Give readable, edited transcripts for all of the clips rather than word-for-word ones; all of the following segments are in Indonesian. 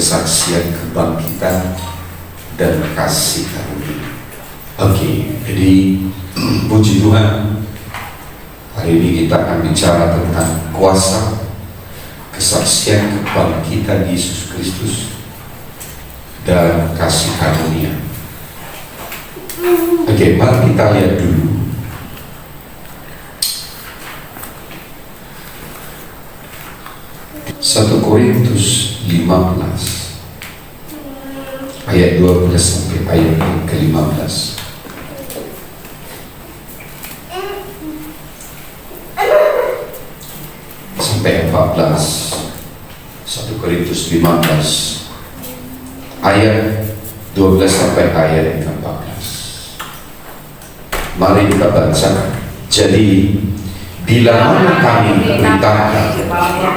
kesaksian kebangkitan dan kasih karunia. Oke, jadi puji Tuhan, hari ini kita akan bicara tentang kuasa kesaksian kebangkitan Yesus Kristus dan kasih karunia. Oke, mari kita lihat dulu Satu Korintus 15 ayat 12 sampai ayat yang ke-15. Sampai 14. 1 Korintus 15 ayat 12 sampai ayat yang ke-14. Mari kita baca. Jadi bila mana kami memberitakan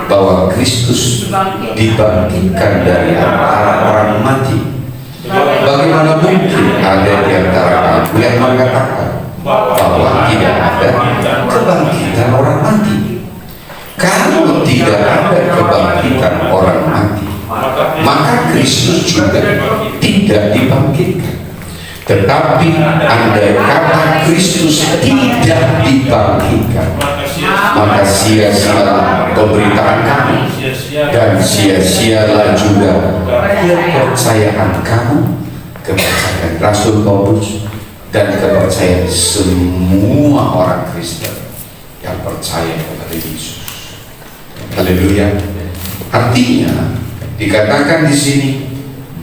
bahwa Kristus dibangkitkan dari antara orang mati, bagaimana mungkin ada di antara kamu yang mengatakan bahwa tidak ada kebangkitan orang mati? Kalau tidak ada kebangkitan orang mati, maka Kristus juga tidak dibangkitkan. Tetapi andai kata Kristus tidak dibangkitkan, maka sia-sialah pemberitaan kami dan sia-sialah juga kepercayaan kamu, kepercayaan Rasul Paulus dan kepercayaan semua orang Kristen yang percaya kepada Yesus. Haleluya. Artinya dikatakan di sini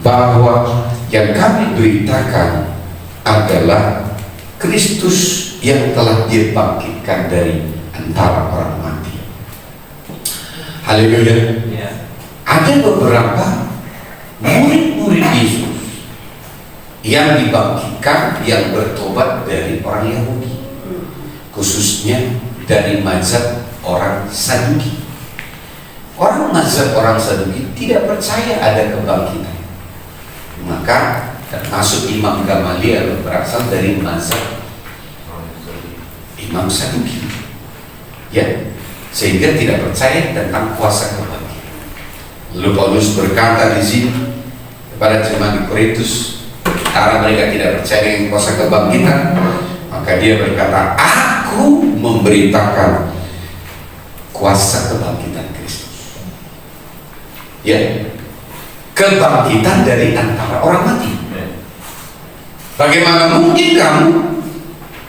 bahwa yang kami beritakan adalah Kristus yang telah dibangkitkan dari antara orang mati. Haleluya. Ada beberapa murid-murid Yesus yang dibangkitkan, yang bertobat dari orang Yahudi, khususnya dari mazhab orang Saduki. Orang mazhab orang Saduki tidak percaya ada kebangkitan. Maka termasuk Imam Gamaliel berasal dari mazhab Imam Saduki, ya, sehingga tidak percaya tentang kuasa kebangkitan. Lalu Paulus berkata di sini kepada jemaat di Korintus, karena mereka tidak percaya dengan kuasa kebangkitan, maka dia berkata, aku memberitakan kuasa kebangkitan Kristus, ya, kebangkitan dari antara orang mati. Bagaimana mungkin kamu,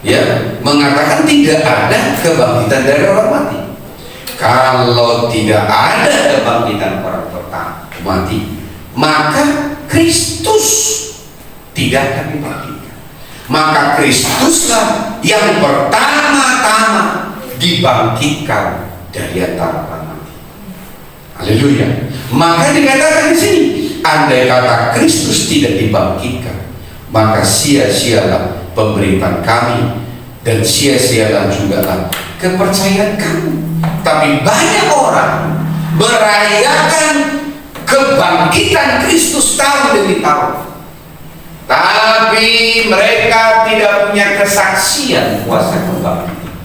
ya, mengatakan tidak ada kebangkitan dari orang mati? Kalau tidak ada kebangkitan orang mati, maka Kristus tidak akan dibangkitkan. Maka Kristuslah yang pertama-tama dibangkitkan dari antara orang mati. Haleluya. Maka dikatakan di sini, andai kata Kristus tidak dibangkitkan, maka sia-sialah pemberitaan kami dan sia-sialah juga kepercayaan kamu. Tapi banyak orang merayakan kebangkitan Kristus tahun demi tahun, tapi mereka tidak punya kesaksian kuasa kebangkitan.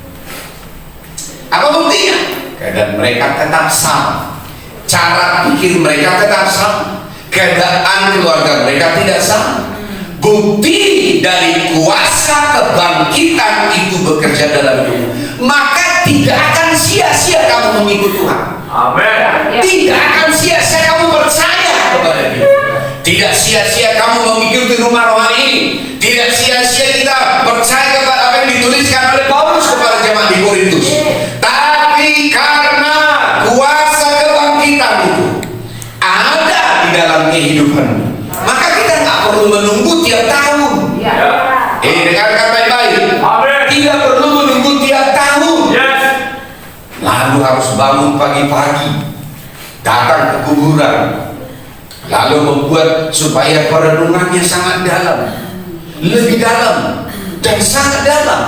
Apa buktinya? Keadaan mereka tetap sama, cara pikir mereka tetap sama, keadaan keluarga mereka tidak sama. Bukti dari kuasa kebangkitan itu bekerja dalam hidupmu, maka tidak akan sia-sia kamu mengikut Tuhan. Amin. Tidak akan sia-sia kamu percaya kepada Dia. Tidak sia-sia kamu mengikuti rumah rohani ini. Tidak sia-sia kita percaya kepada apa yang dituliskan oleh Paulus kepada jemaat di Korintus. Tapi karena kuasa kebangkitan itu ada di dalam kehidupanmu, maka kita nggak perlu menunggu tiap tahun. Dengarkan baik-baik. Tidak perlu menunggu tiap tahun. Lalu harus bangun pagi-pagi, datang ke kuburan, lalu membuat supaya perenungannya sangat dalam, lebih dalam dan sangat dalam.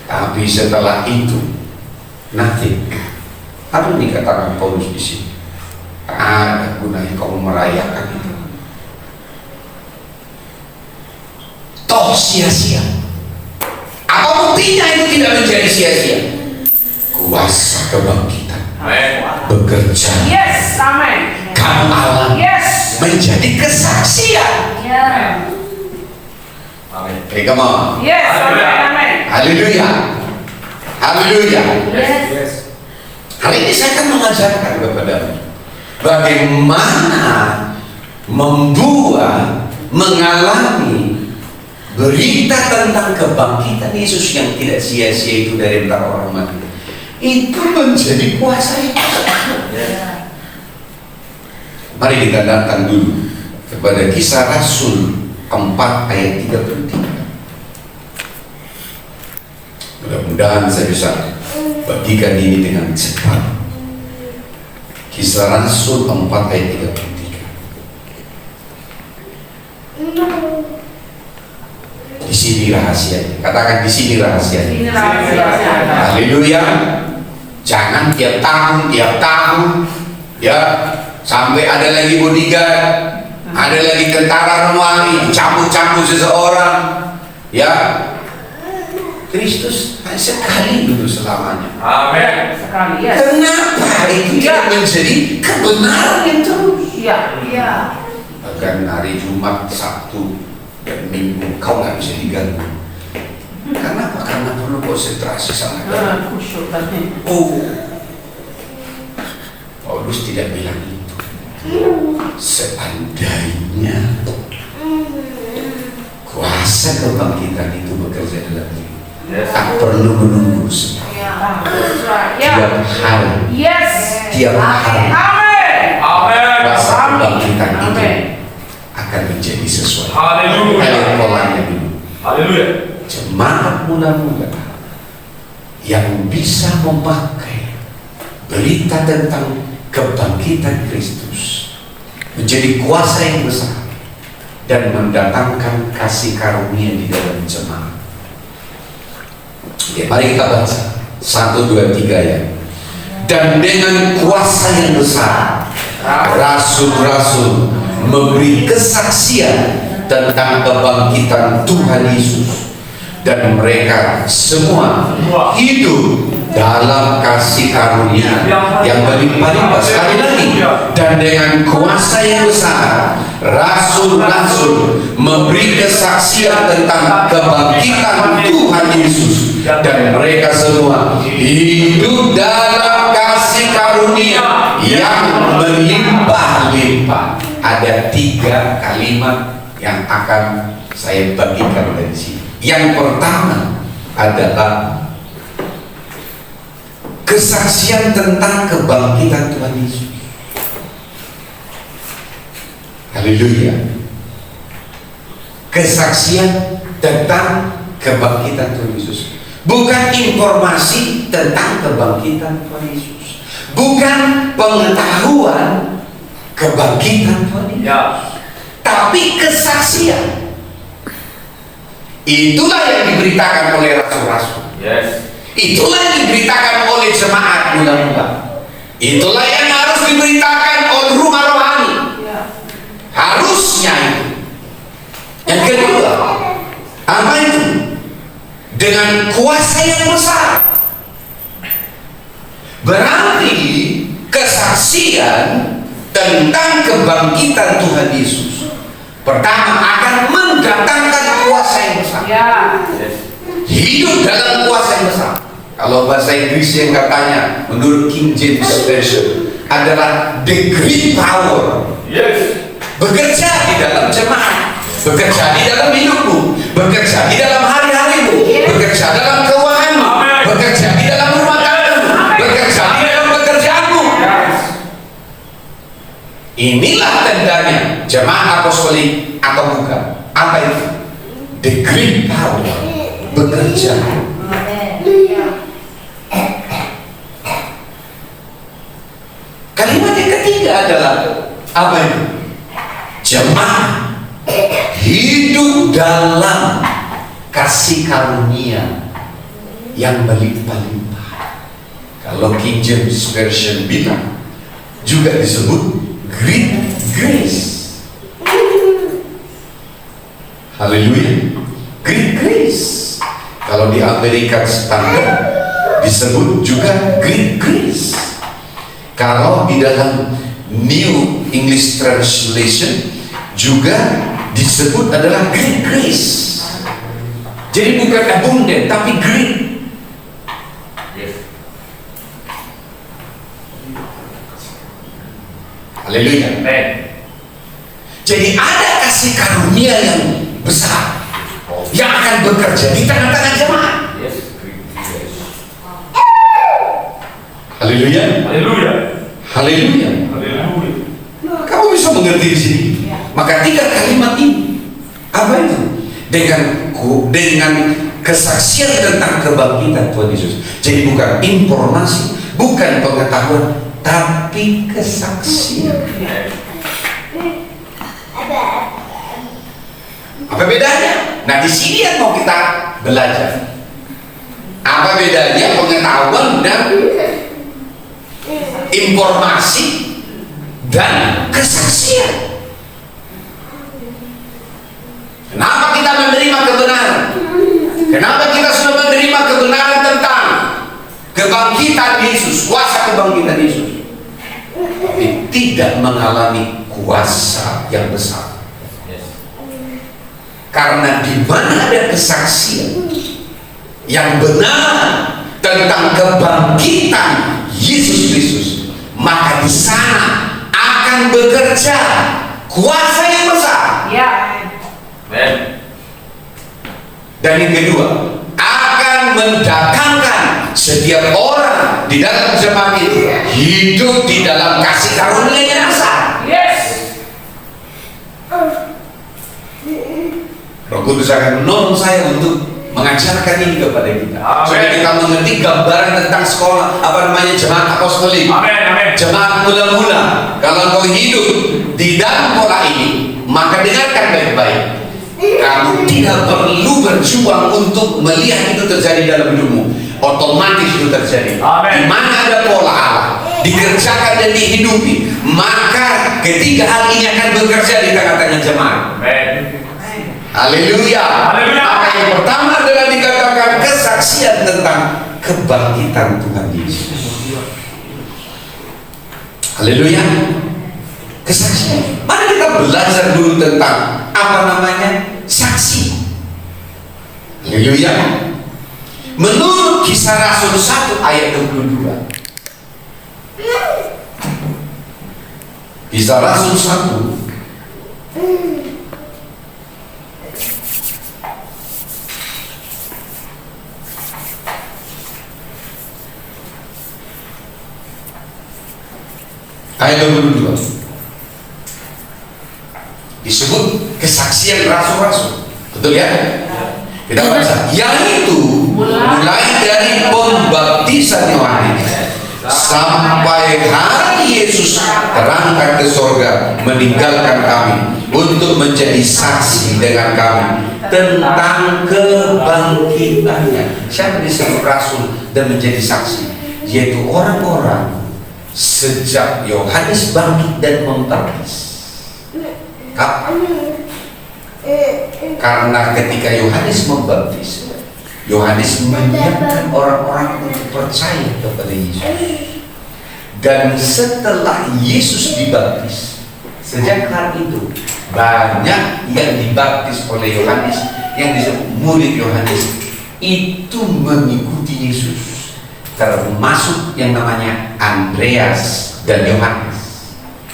Tapi setelah itu, nanti apa yang dikatakan Paulus di sini? Ada gunanya kamu merayakan itu. Toh sia-sia. Apa buktinya itu tidak menjadi sia-sia? Kuasa kebangkitan bekerja. Yes, amen. Kamu alami. Yes. Okay, come on. Yes, amen. Haleluya. Haleluya. Yes. Hari ini saya akan mengajarkan kepadamu bagaimana membuat, mengalami berita tentang kebangkitan Yesus yang tidak sia-sia itu dari antara orang mati. Itu menjadi kuasa itu. Mari kita datang dulu kepada Kisah Rasul 4 ayat 33. Mudah-mudahan saya bisa bagikan ini dengan cepat. Kisah Rasul 4 ayat 33. Di sini rahasianya. Katakan di sini rahasianya. Haleluya. Jangan tiap tahun ya, sampai ada lagi bodyguard, ada lagi tentara Romawi, campur-campur seseorang, ya. Kristus hanya sekali dulu selamanya. Amin. Sekali, yes. Kenapa itu tidak menjadi kebenaran yang terus? Iya. Bahkan hari Jumat, Sabtu, dan Minggu kau nggak bisa diganggu. Kenapa? Karena perlu konsentrasi sangat dalam. Khusyuk tadi. Oh, Paulus tidak bilang itu. Seandainya kuasa kebangkitan itu bekerja dalam diri, tak perlu menunggu setahun. Tiap hari, tiap hari, kuasa kebangkitan itu akan menjadi sesuatu. Haleluya. Polanya dulu. Haleluya. Jemaat muda-muda yang bisa memakai berita tentang kebangkitan Kristus menjadi kuasa yang besar dan mendatangkan kasih karunia di dalam jemaat. Oke, mari kita baca 1, 2, 3 ya. Dan dengan kuasa yang besar rasul-rasul memberi kesaksian tentang kebangkitan Tuhan Yesus, dan mereka semua hidup dalam kasih karunia yang berlimpah-limpah. Sekali lagi, dan dengan kuasa yang besar rasul-rasul memberi kesaksian tentang kebangkitan Tuhan Yesus, dan mereka semua hidup dalam kasih karunia yang berlimpah-limpah. Ada 3 kalimat yang akan saya bagikan dari sini. Yang pertama adalah kesaksian tentang kebangkitan Tuhan Yesus. Haleluya. Kesaksian tentang kebangkitan Tuhan Yesus, bukan informasi tentang kebangkitan Tuhan Yesus, bukan pengetahuan kebangkitan Tuhan Yesus, tapi kesaksian. Itulah yang diberitakan oleh rasul-rasul. Itulah yang diberitakan oleh jemaat muda-muda. Itulah yang harus diberitakan oleh rumah rohani. Harusnya itu. Yang kedua, apa itu? Dengan kuasa yang besar. Berarti kesaksian tentang kebangkitan Tuhan Yesus pertama akan mendatangkan kuasa yang besar. Hidup dalam kuasa yang besar. Kalau bahasa Inggris yang katanya menurut King James Version adalah the great power. Bekerja di dalam jemaat, bekerja di dalam hidupmu, bekerja di dalam hari-harimu, bekerja dalam keuanganmu, bekerja di dalam rumah tanggamu, bekerja di dalam pekerjaanmu. Inilah tandanya jemaat apostolik atau bukan. Apa itu? The great power bekerja. Kalimat yang ketiga adalah apa itu? Jemaat hidup dalam kasih karunia yang berlimpah-limpah. Kalau King James Version bilang juga disebut great grace. Haleluya. Great grace. Kalau di Amerika Standard disebut juga great grace. Kalau di dalam New English Translation juga disebut adalah great grace. Jadi bukan abundant, tapi great. Haleluya. Jadi ada kasih karunia yang besar yang akan bekerja di tengah-tengah jemaat. Haleluya. Haleluya. Kamu bisa mengerti di sini. Maka 3 kalimat ini apa itu? Dengan kesaksian tentang kebangkitan Tuhan Yesus. Jadi bukan informasi, bukan pengetahuan, tapi kesaksian. Apa bedanya? Nah, di sini yang mau kita belajar. Apa bedanya pengetahuan dan informasi dan kesaksian? Kenapa kita menerima kebenaran? Kenapa kita sudah menerima kebenaran tentang kebangkitan Yesus, kuasa kebangkitan Yesus, tapi tidak mengalami kuasa yang besar? Karena di mana ada kesaksian yang benar tentang kebangkitan Yesus Kristus, maka di sana akan bekerja kuasa yang besar. Dan yang kedua, akan mendatangkan setiap orang di dalam jemaat itu hidup di dalam kasih karunia yang besar. Roh Kudus akan menolong saya untuk mengajarkan ini kepada kita. Supaya kita mengerti gambaran tentang sekolah, jemaat apostolik, jemaat mula-mula. Kalau kau hidup di dalam pola ini, maka dengarkan baik-baik. Kamu tidak perlu berjuang untuk melihat itu terjadi dalam hidupmu. Otomatis itu terjadi. Di mana ada pola Allah dikerjakan dan dihidupi, maka ketiga hal ini akan bekerja di tengah-tengah jemaat. Haleluya. Maka yang pertama adalah dikatakan kesaksian tentang kebangkitan Tuhan Yesus. Haleluya. Kesaksian. Mari kita belajar dulu tentang saksi. Haleluya. Menurut Kisah Rasul 1 ayat 22. Kisah Rasul 1 ayat 22 disebut kesaksian rasul-rasul. Betul ya? Kita baca. Yang itu mulai dari pembaptisan Yohanes sampai hari Yesus terangkat ke sorga meninggalkan kami untuk menjadi saksi dengan kami tentang kebangkitannya. Siapa disebut rasul dan menjadi saksi? Yaitu orang-orang sejak Yohanes bangkit dan membaptis. Kapan? Karena ketika Yohanes membaptis, Yohanes menyiapkan orang-orang untuk percaya kepada Yesus. Dan setelah Yesus dibaptis, sejak hari itu banyak yang dibaptis oleh Yohanes, yang disebut murid Yohanes, itu mengikuti Yesus, termasuk yang namanya Andreas dan Yohanes.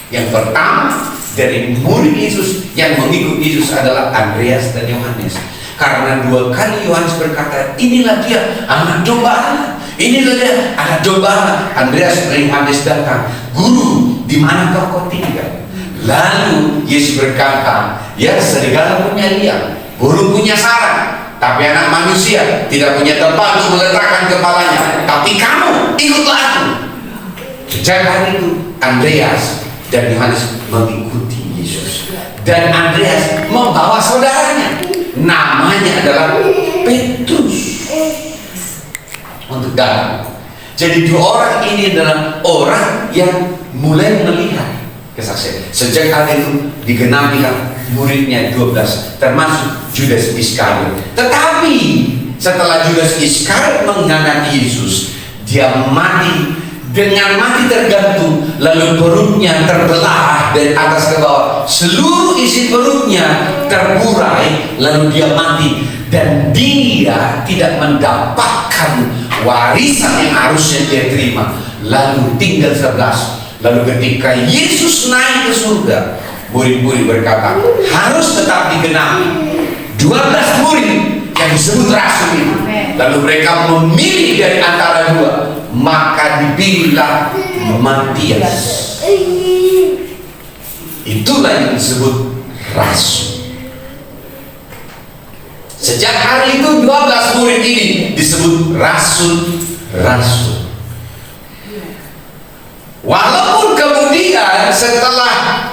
Yang pertama dari murid Yesus yang mengikut Yesus adalah Andreas dan Yohanes. Karena 2 kali Yohanes berkata, inilah dia anak domba Allah, inilah dia anak domba Allah. Andreas dan Yohanes datang, guru, di mana kau tinggal? Lalu Yesus berkata, ya serigala punya liang, burung punya sarang, tapi anak manusia tidak punya tempat untuk meletakkan kepalanya. Tapi kamu ikutlah aku. Sejak hari itu Andreas dan Yohanes mengikuti Yesus. Dan Andreas membawa saudaranya, namanya adalah Petrus, untuk datang. Jadi 2 orang ini adalah orang yang mulai melihat kesaksian. Sejak hari itu digenapilah muridnya 12, termasuk Judas Iskariot. Tetapi setelah Judas Iskariot mengkhianati Yesus, dia mati dengan mati tergantung, lalu perutnya terbelah dari atas ke bawah seluruh isi perutnya terburai, lalu dia mati, dan dia tidak mendapatkan warisan yang harusnya dia terima. Lalu tinggal 11. Lalu ketika Yesus naik ke surga, murid-murid berkata, harus tetap digenapi 12 murid yang disebut rasul itu. Lalu mereka memilih dari antara dua, maka dipilihlah Matias. Itulah yang disebut rasul. Sejak hari itu 12 murid ini disebut rasul-rasul. Walaupun kemudian setelah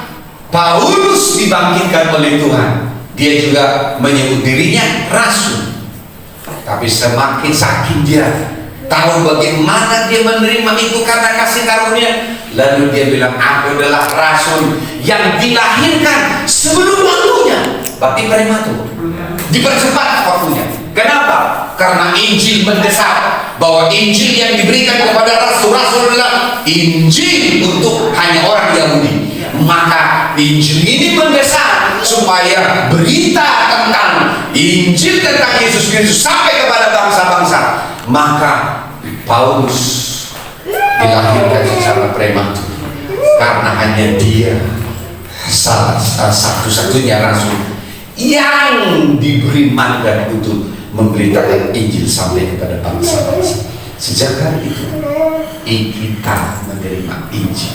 Paulus dibangkitkan oleh Tuhan, dia juga menyebut dirinya rasul. Tapi semakin saking dia tahu bagaimana dia menerima itu karena kasih karunia, lalu dia bilang, aku adalah rasul yang dilahirkan sebelum waktunya. Berarti prematur, dipercepat waktunya. Kenapa? Karena Injil mendesak bahwa Injil yang diberikan kepada rasul-rasul adalah Injil untuk hanya orang Yahudi. Maka Injil ini mendesak supaya berita tentang Injil tentang Yesus Kristus sampai kepada bangsa-bangsa. Maka Paulus dilahirkan secara prematur karena hanya dia satu-satunya rasul yang diberi mandat untuk memberitakan Injil sampai kepada bangsa-bangsa. Sejak hari itu kita menerima Injil.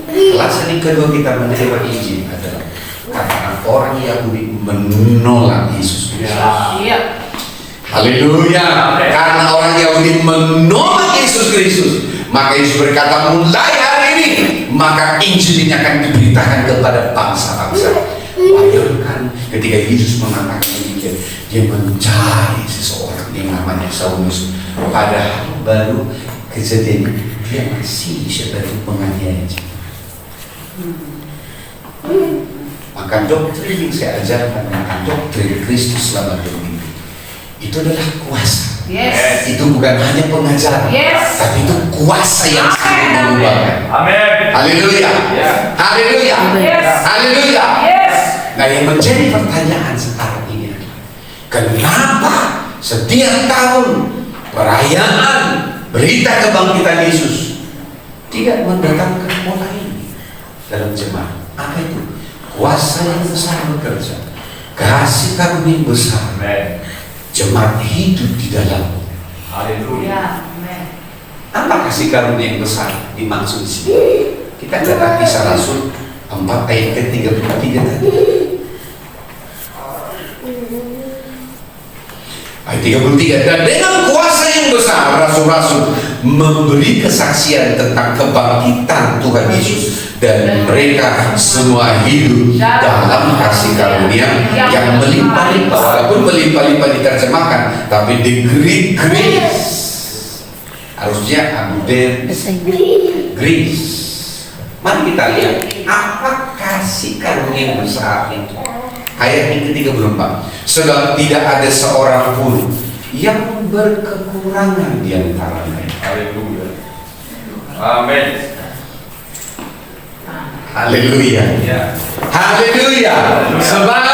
Alasan yang kedua kita menerima Injil adalah karena orang Yahudi menolak Yesus Kristus. Haleluya. Karena orang Yahudi menolak Yesus Kristus, maka Yesus berkata, mulai hari ini maka Injil ini akan diberitakan kepada bangsa-bangsa. Bayangkan ketika Yesus mengatakan demikian, dia mencari seseorang yang namanya Saulus, padahal baru kejadian dia masih sebagai penganiaya. Maka doktrin yang saya ajarkan, maka doktrin Kristus selama hidup itu adalah kuasa. Itu bukan hanya pengajaran, tapi itu kuasa yang sangat mengubahkan. Haleluya. Haleluya. Haleluya. Nah, yang menjadi pertanyaan sekarang ini, kenapa setiap tahun perayaan berita kebangkitan Yesus tidak mendatangkan pola ini dalam jemaat? Apa itu? Kuasa yang besar bekerja, kasih karunia yang besar, jemaat hidup di dalam. Haleluya. Apa kasih karunia yang besar dimaksud di sini? Kita lihat Kisah Rasul 4 ayat ke-33 tadi. Ayat 33, dan dengan kuasa yang besar rasul-rasul memberi kesaksian tentang kebangkitan Tuhan Yesus, dan mereka semua hidup dalam kasih karunia yang melimpah-limpah. Walaupun melimpah-limpah diterjemahkan, tapi the great grace harusnya abundant grace. Mari kita lihat apa kasih karunia yang besar itu. Ayat yang ke-34, sebab tidak ada seorang pun yang berkekurangan di antara mereka. Haleluya. Amin. Haleluya. Haleluya. Sebab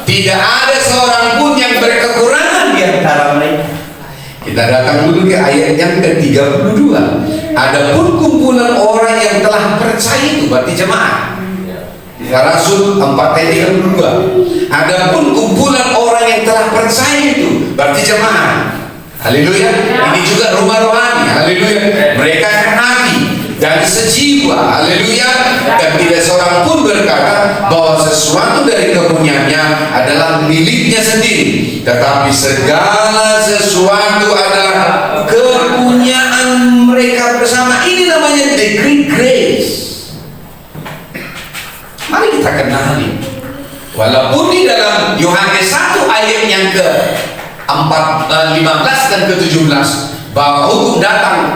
tidak ada seorang pun yang berkekurangan di antara mereka. Kita datang dulu ke ayat yang ke-32. Adapun kumpulan orang yang telah percaya itu berarti jemaat. Kisah Rasul 4 ayat 32. Adapun kumpulan orang yang telah percaya itu berarti jemaat. Haleluya. Ini juga rumah rohani. Haleluya. Mereka akan mati dan sejiwa. Haleluya. Dan tidak seorang pun berkata bahwa sesuatu dari kepunyaannya adalah miliknya sendiri, tetapi segala sesuatu adalah kepunyaan mereka bersama. Ini namanya the great grace. Mari kita kenali. Walaupun di dalam Yohanes 1 ayat yang ke-15 dan ke-17 bahwa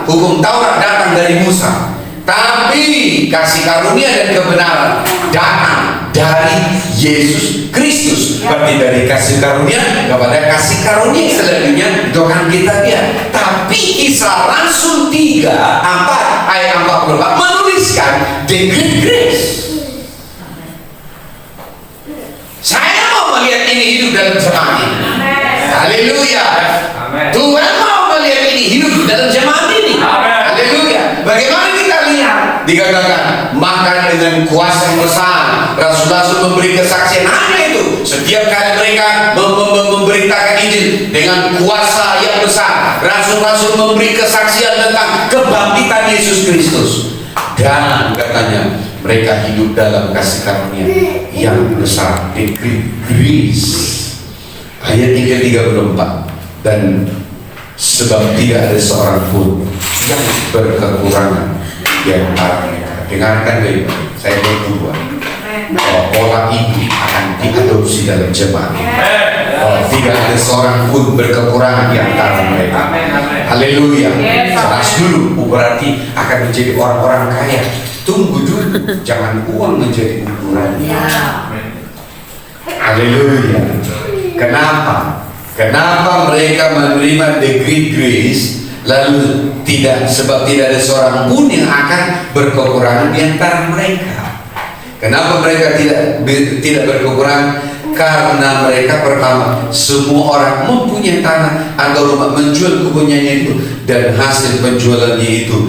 hukum Taurat datang dari Musa, tapi kasih karunia dan kebenaran datang dari Yesus Kristus. Berarti dari kasih karunia kepada kasih karunia selanjutnya itu akan kita lihat. Tapi Kisah Rasul 3 ayat 44 menuliskan the great grace. kuasa yang besar. Rasul-rasul memberi kesaksian hanya itu. Setiap kali mereka memberitakan Injil dengan kuasa yang besar, rasul-rasul memberi kesaksian tentang kebangkitan Yesus Kristus. Dan katanya mereka hidup dalam kasih karunia yang besar. The great grace. Ayat 3:34. Dan sebab tidak ada seorang pun yang berkekurangan di antara mereka. Dengarkan baik-baik, saya berdua bahwa pola ini akan diadopsi dalam jemaat. Tidak ada seorang pun berkekurangan di antara mereka. Haleluya. Jelas dulu, berarti akan menjadi orang-orang kaya. Tunggu dulu, jangan uang menjadi ukuran. Haleluya. Kenapa? Kenapa mereka menerima the great grace, lalu sebab tidak ada seorang pun yang akan berkekurangan di antara mereka. Kenapa mereka tidak berkekurangan? Karena mereka pertama, semua orang mempunyai tanah atau rumah, menjual kepunyaan itu, dan hasil penjualannya itu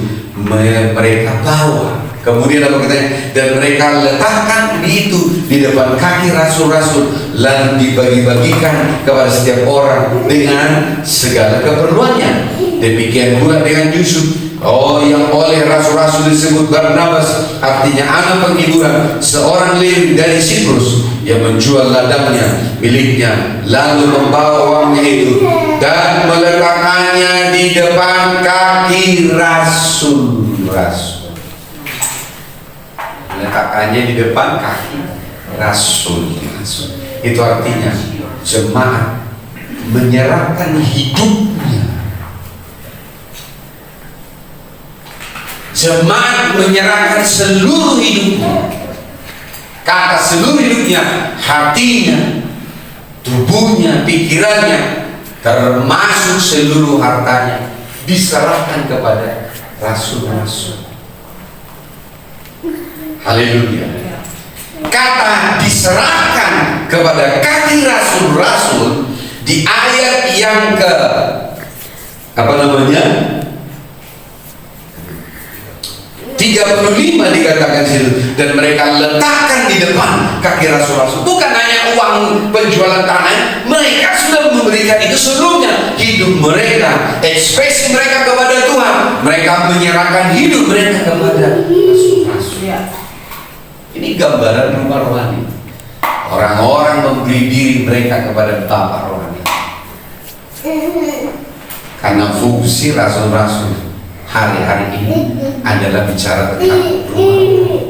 mereka bawa. Kemudian apa katanya? Dan mereka letakkan itu di depan kaki rasul-rasul, lalu dibagi-bagikan kepada setiap orang dengan segala keperluannya. Demikian pula dengan Yusuf, yang oleh rasul-rasul disebut Barnabas, artinya anak penghiburan, seorang Lewi dari Siprus yang menjual ladangnya miliknya, lalu membawa uangnya itu dan meletakkannya di depan kaki rasul-rasul. Meletakkannya di depan kaki rasul. Itu artinya jemaat menyerahkan hidupnya. Jemaat menyerahkan seluruh hidupnya. Kata seluruh hidupnya, hatinya, tubuhnya, pikirannya, termasuk seluruh hartanya, diserahkan kepada rasul-rasul. Haleluya. Kata diserahkan kepada kaki rasul-rasul di ayat yang ke 35 dikatakan situ, dan mereka letakkan di depan kaki rasul-rasul. Bukan hanya uang penjualan tanah, mereka sudah memberikan itu sebelumnya. Hidup mereka, ekspresi mereka kepada Tuhan, mereka menyerahkan hidup mereka kepada rasul-rasul. Ini gambaran rumah rohani. Orang-orang memberi diri mereka kepada Bapa rohani. Karena fungsi rasul-rasul hari-hari ini adalah bicara tentang rumah,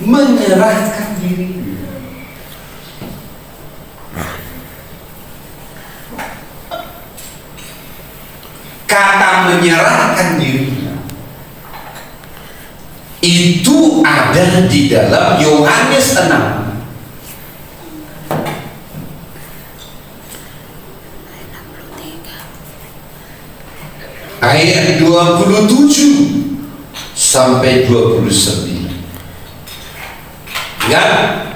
menyerahkan diri. Kata menyerahkan diri itu ada di dalam Yohanes 6 ayat 27 sampai 29. Ingat,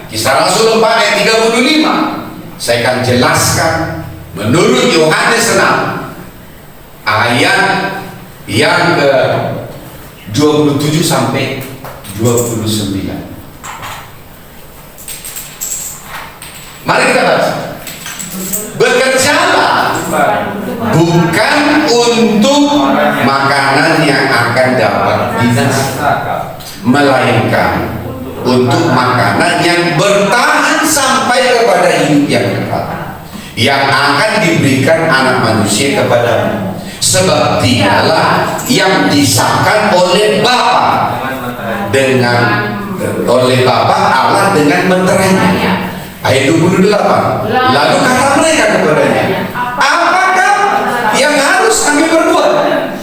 Kisah Rasul 4 ayat 35. Saya akan jelaskan menurut Yohanes 6 ayat yang ke 27 sampai 29. Mari kita baca. Bekerjalah bukan untuk makanan yang akan dapat binasa, melainkan untuk makanan yang bertahan sampai kepada hidup yang kekal, yang akan diberikan Anak Manusia kepadamu. Sebab dialah yang disahkan oleh Bapa Allah dengan meterainya. Ayat 28. Lalu kata mereka kepadanya, apakah yang harus kami perbuat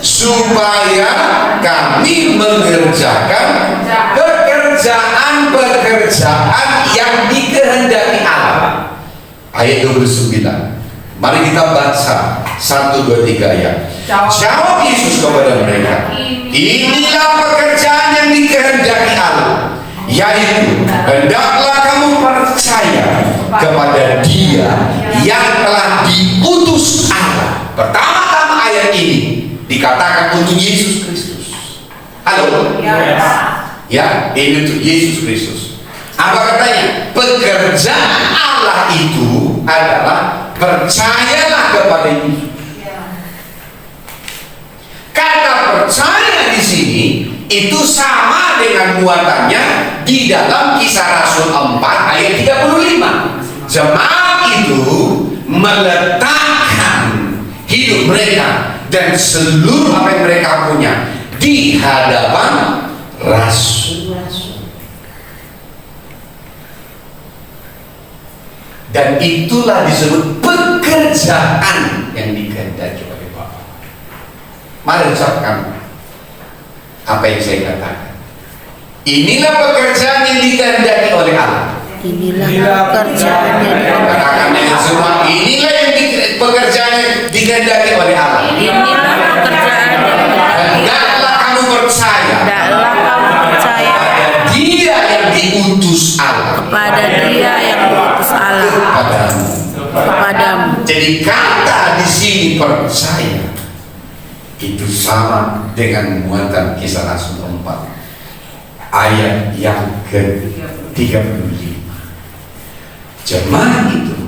supaya kami mengerjakan pekerjaan yang dikehendaki Allah? Ayat 29. Mari kita baca 1, 2, 3 ayat. Jawab Yesus kepada mereka, inilah pekerjaan yang dikehendaki Allah, yaitu hendaklah kamu percaya kepada Dia yang telah diutus Allah. Pertama-tama ayat ini dikatakan untuk Yesus Kristus. Halo. Ya, ini untuk Yesus Kristus. Apa katanya? Pekerjaan Allah itu adalah percayalah kepada Yesus. Kata percaya di sini itu sama dengan muatannya di dalam Kisah Rasul 4 ayat 35. Jemaat itu meletakkan hidup mereka dan seluruh apa yang mereka punya di hadapan rasul-rasul. Dan itulah disebut pekerjaan yang dikehendaki oleh Bapa. Mari ucapkan apa yang saya katakan. Inilah pekerjaan yang dikehendaki oleh Allah. Inilah pekerjaan yang Katakan dengan semua, inilah yang pekerjaan yang dikehendaki oleh Allah. Inilah pekerjaan yang Hendaklah kamu percaya hendaklah kamu percaya Dia yang diutus Allah kepada Dia yang diutus Allah kepadamu. kepadamu. Jadi kata di sini percaya itu sama dengan muatan Kisah Rasul 4 ayat yang ke-35. Jemaat itu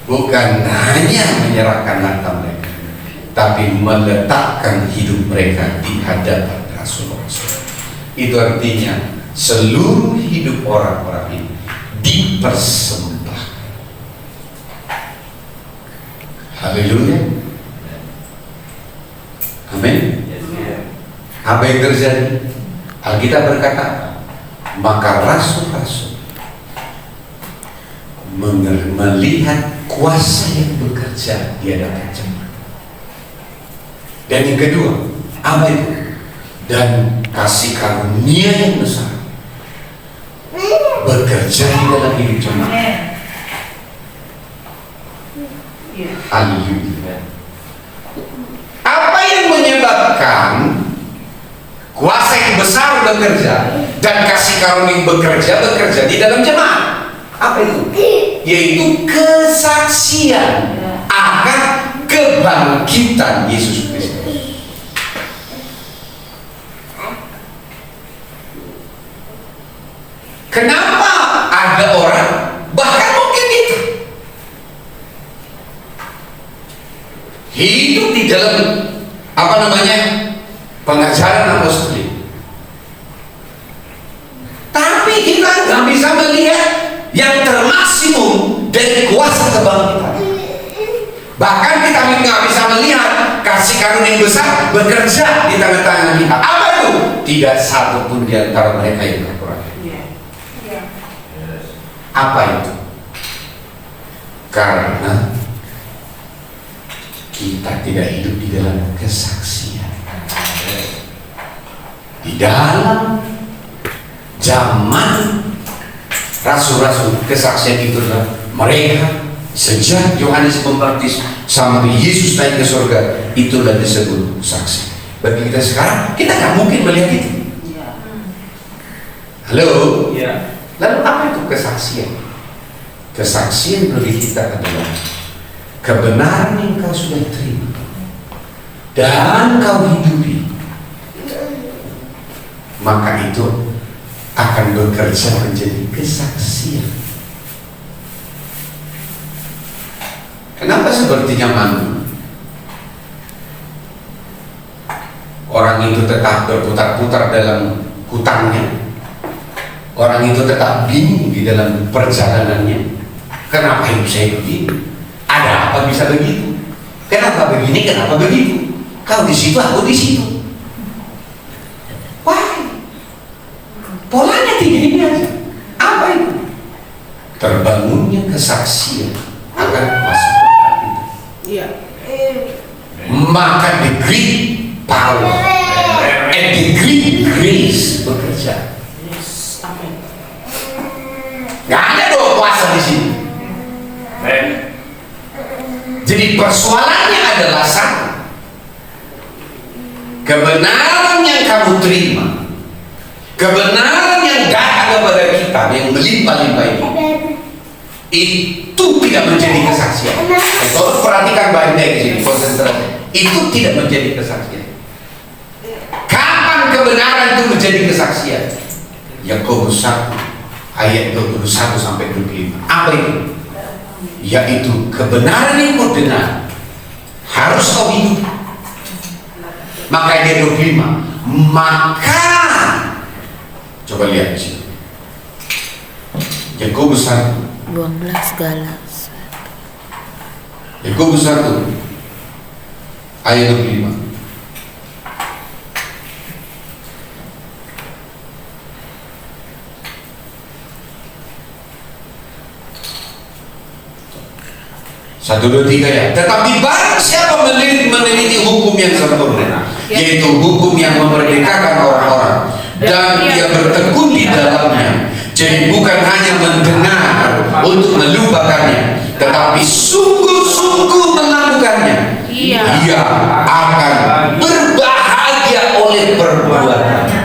bukan hanya menyerahkan harta mereka, tapi meletakkan hidup mereka di hadapan rasul-rasul. Itu artinya seluruh hidup orang-orang ini dipersembahkan. Haleluya. Amin. Apa yang terjadi? Alkitab berkata, maka rasul-rasul melihat kuasa yang bekerja di hadapan jemaat. Dan yang kedua, apa itu? Dan kasih karunia yang besar bekerja di dalam hidup jemaat. Haleluya. Apa yang menyebabkan kuasa yang besar bekerja dan kasih karunia yang bekerja di dalam jemaat? Apa itu? Yaitu kesaksian akan kebangkitan Yesus Kristus. Kenapa ada orang, bahkan mungkin kita hidup di dalam pengajaran apostolik, tapi kita nggak bisa melihat yang termaksimum dari kuasa kebangkitan. Bahkan kita nggak bisa melihat kasih karunia yang besar bekerja di tengah-tengah kita. Apa itu? Tidak satu pun di antara mereka yang berkurang. Apa itu? Karena kita tidak hidup di dalam kesaksian. Di dalam zaman rasul-rasul, kesaksian itu adalah mereka sejak Yohanes Pembaptis sampai Yesus naik ke surga, itulah disebut saksi. Bagi kita sekarang, kita nggak mungkin melihat itu. Halo? Lalu apa itu kesaksian? Kesaksian bagi kita adalah kebenaran yang kau sudah terima dan kau hidupi, maka itu akan bekerja menjadi kesaksian. Kenapa seperti zaman orang itu tetap berputar-putar dalam hutangnya, orang itu tetap bingung di dalam perjalanannya? Kenapa hidup saya begini? Ada apa bisa begitu? Kenapa begini? Kenapa begitu? Kau di situ, aku di situ. Wah, polanya tidak ini aja. Apa itu? Terbangunnya kesaksian akan kuasa itu. Maka the great power and the great grace bekerja. Gak ada dua kuasa di sini. Jadi persoalannya adalah satu. Kebenaran yang kamu terima, kebenaran yang datang kepada kita yang melimpah-limpah itu tidak menjadi kesaksian. Kalau perhatikan baik-baik di sini, konsentrasi. Itu tidak menjadi kesaksian. Kapan kebenaran itu menjadi kesaksian? Yakobus 1 ayat 21 sampai 25. Apa itu? Yaitu kebenaran yang kau dengar harus kau hidup. Maka dia 25. Maka coba lihat sini. Yakobus 1 12 segala. Yakobus 1 ayat 25. Satu, dua, tiga ya. Tetapi barang siapa meneliti hukum yang sempurna, yaitu hukum yang memerdekakan orang-orang, dan dia bertekun di dalamnya. Jadi bukan hanya mendengar untuk melupakannya, tetapi sungguh-sungguh melakukannya. Ia akan berbahagia oleh perbuatannya.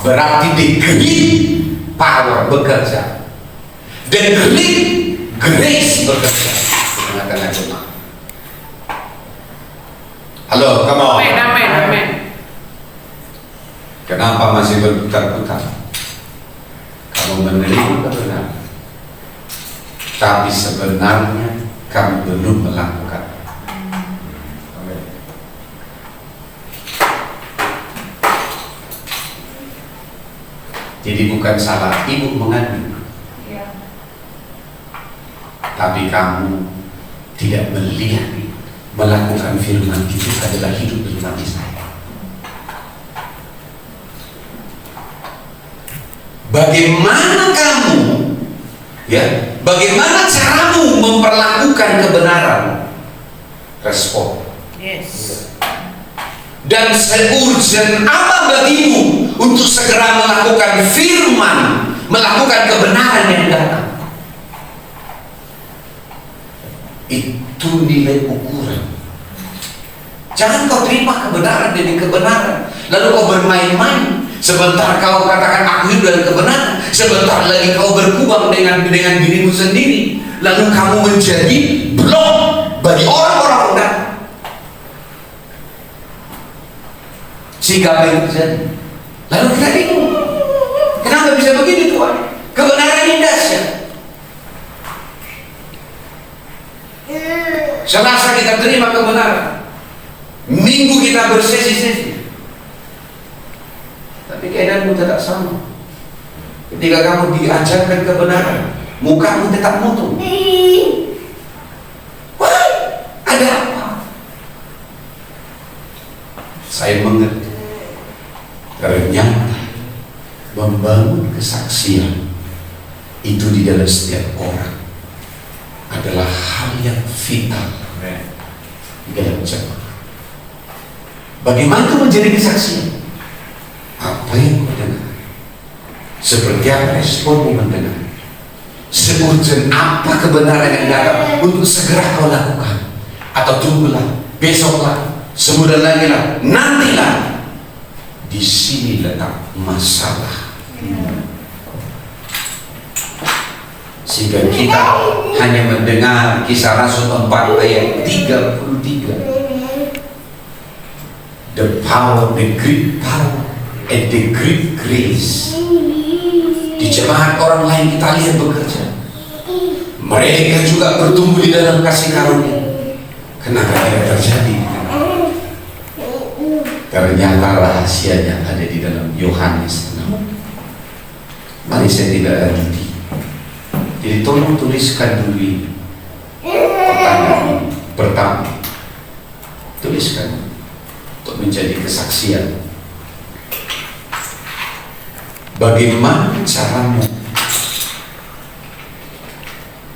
Berarti diklik power bekerja, diklik grace bekerja. Halo, come on. Amin. Kenapa masih berputar-putar? Kamu menerima kebenaran, tapi sebenarnya kamu belum melakukan. Jadi bukan salah ibu mengandung, tapi kamu tidak melihat melakukan firman itu adalah hidup berbagi saya. Bagaimana kamu, ya, bagaimana caramu memperlakukan kebenaran? Respon. Dan seurgent apa bagimu untuk segera melakukan firman, melakukan kebenaran yang datang? Itu nilai ukuran. Jangan kau terima kebenaran demi kebenaran, lalu kau bermain-main. Sebentar kau katakan aku hidup dalam kebenaran, sebentar lagi kau berkubang dengan dirimu sendiri, lalu kamu menjadi blok bagi orang-orang muda. Sehingga apa yang terjadi? Lalu kita bingung, kenapa bisa begini Tuhan? Kebenaran ini dahsyat. Selasa kita terima kebenaran, Minggu kita bersesi-sesi, tapi keadaanmu tetap sama. Ketika kamu diajarkan kebenaran, mukamu tetap mutu. Wah, ada apa? Saya mengerti. Ternyata membangun kesaksian itu di dalam setiap orang adalah hal yang vital di dalam jemaat. Bagaimana itu menjadi kesaksian? Apa yang kau dengar? Seperti apa responmu mendengar? Seurgent apa kebenaran yang datang untuk segera kau lakukan? Atau tunggulah, besoklah, sebulan lagi lah, nantilah. Di sini letak masalah. Sehingga kita hanya mendengar Kisah Rasul 4 ayat 33. The power, the great power, and the great grace. Di jemaat orang lain kita lihat bekerja. Mereka juga bertumbuh di dalam kasih karunia. Kenapa tidak terjadi? Ternyata rahasianya ada di dalam Yohanes 6. Mari saya tidak lanjuti. Jadi tolong tuliskan dulu ini. Pertanyaan ini pertama, tuliskan untuk menjadi kesaksian. Bagaimana caramu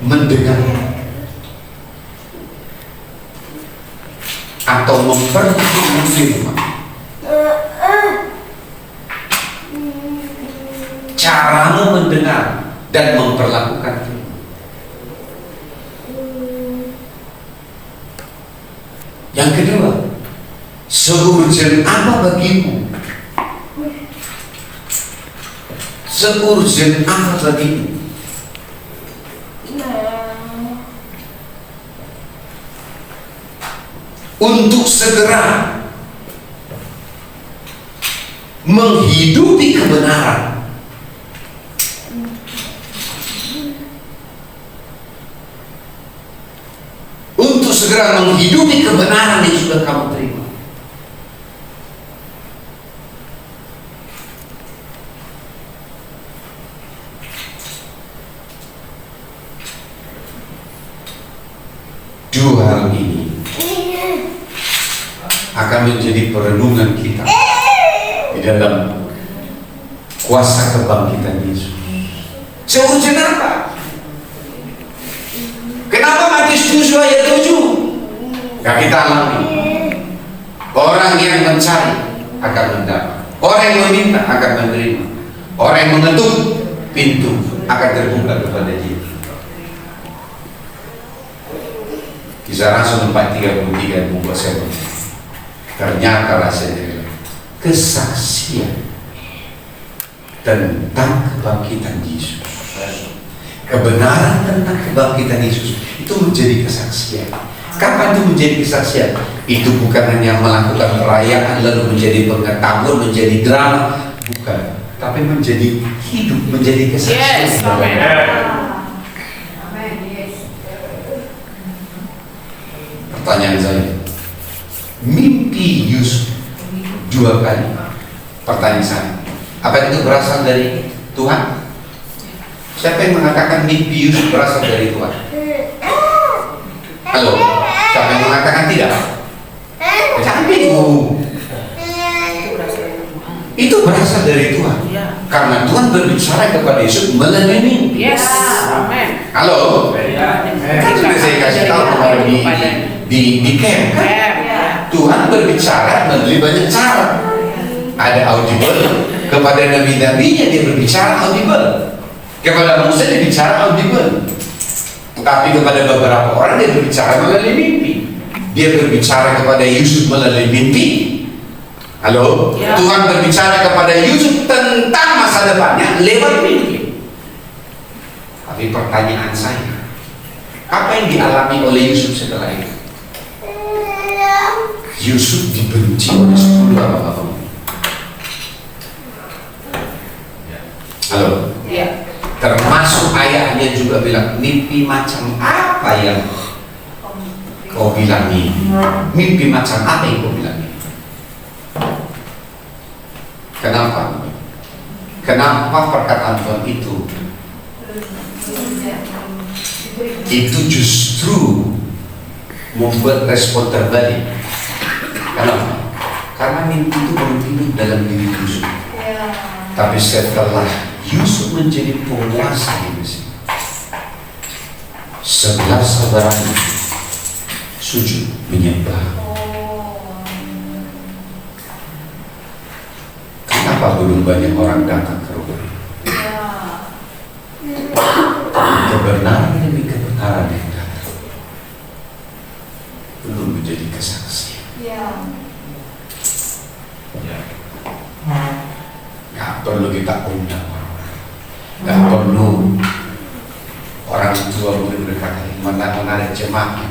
mendengar atau memperhatikan firman? Caramu mendengar dan memperlakukan firman. Yang kedua, seurgent apa bagimu? Seurgent apa bagimu? Untuk segera menghidupi kebenaran Untuk segera menghidupi kebenaran yang sudah kamu terima. Dua hal ini akan menjadi perenungan kita di dalam kuasa kebangkitan Yesus. Seurgent apa? Kenapa Matius 7 ayat 7? Gak kita alami. Orang yang mencari akan mendapat, orang yang meminta akan menerima, orang yang mengetuk pintu akan terbuka kepada dia. Kisah Rasul 4:33 membuat saya ternyata rasanya kesaksian tentang kebangkitan Yesus, kebenaran tentang kebangkitan Yesus itu menjadi kesaksian. Kapan itu menjadi kesaksian? Itu bukan hanya melakukan perayaan lalu menjadi pengetahuan, menjadi drama, bukan, tapi menjadi hidup, menjadi kesaksian. Yes, amen. Pertanyaan saya, mimpi Yusuf 2 kali. Pertanyaan saya, apa itu berasal dari Tuhan? Siapa yang mengatakan mimpi Yusuf berasal dari Tuhan? Halo? Siapa yang mengatakan tidak? Jangan bingung. Itu berasal dari Tuhan. Karena Tuhan berbicara kepada Yusuf melalui mimpi. Yes, amen. Halo? Kan sudah saya kasih tahu kemarin di camp kan? Tuhan berbicara melalui banyak cara. Ada audible, kepada nabi-nabinya dia berbicara audible, kepada Musa dia bicara audible, tetapi kepada beberapa orang dia berbicara melalui mimpi. Dia berbicara kepada Yusuf melalui mimpi. Halo? Ya. Tuhan berbicara kepada Yusuf tentang masa depannya lewat mimpi. Tapi pertanyaan saya, apa yang dialami oleh Yusuf setelah itu? Yusuf dibenci oleh 10 abang-abang. Halo? Ya. Termasuk ayahnya juga bilang, mimpi macam apa yang kau bilang ini? Mimpi macam apa yang kau bilang ini? Kenapa? Kenapa perkataan Tuhan itu justru membuat respon terbalik? Kenapa? Karena mimpi itu baru hidup dalam diri Yusuf. Tapi setelah Yusuf menjadi penguasa di Mesir, 11 saudaranya sujud menyembah. Kenapa belum banyak orang datang ke rumah? Kebenaran demi kebenaran yang datang belum menjadi kesaksian. Gak perlu kita undang orang-orang. Gak perlu orang tua boleh berkata menarik jemaah.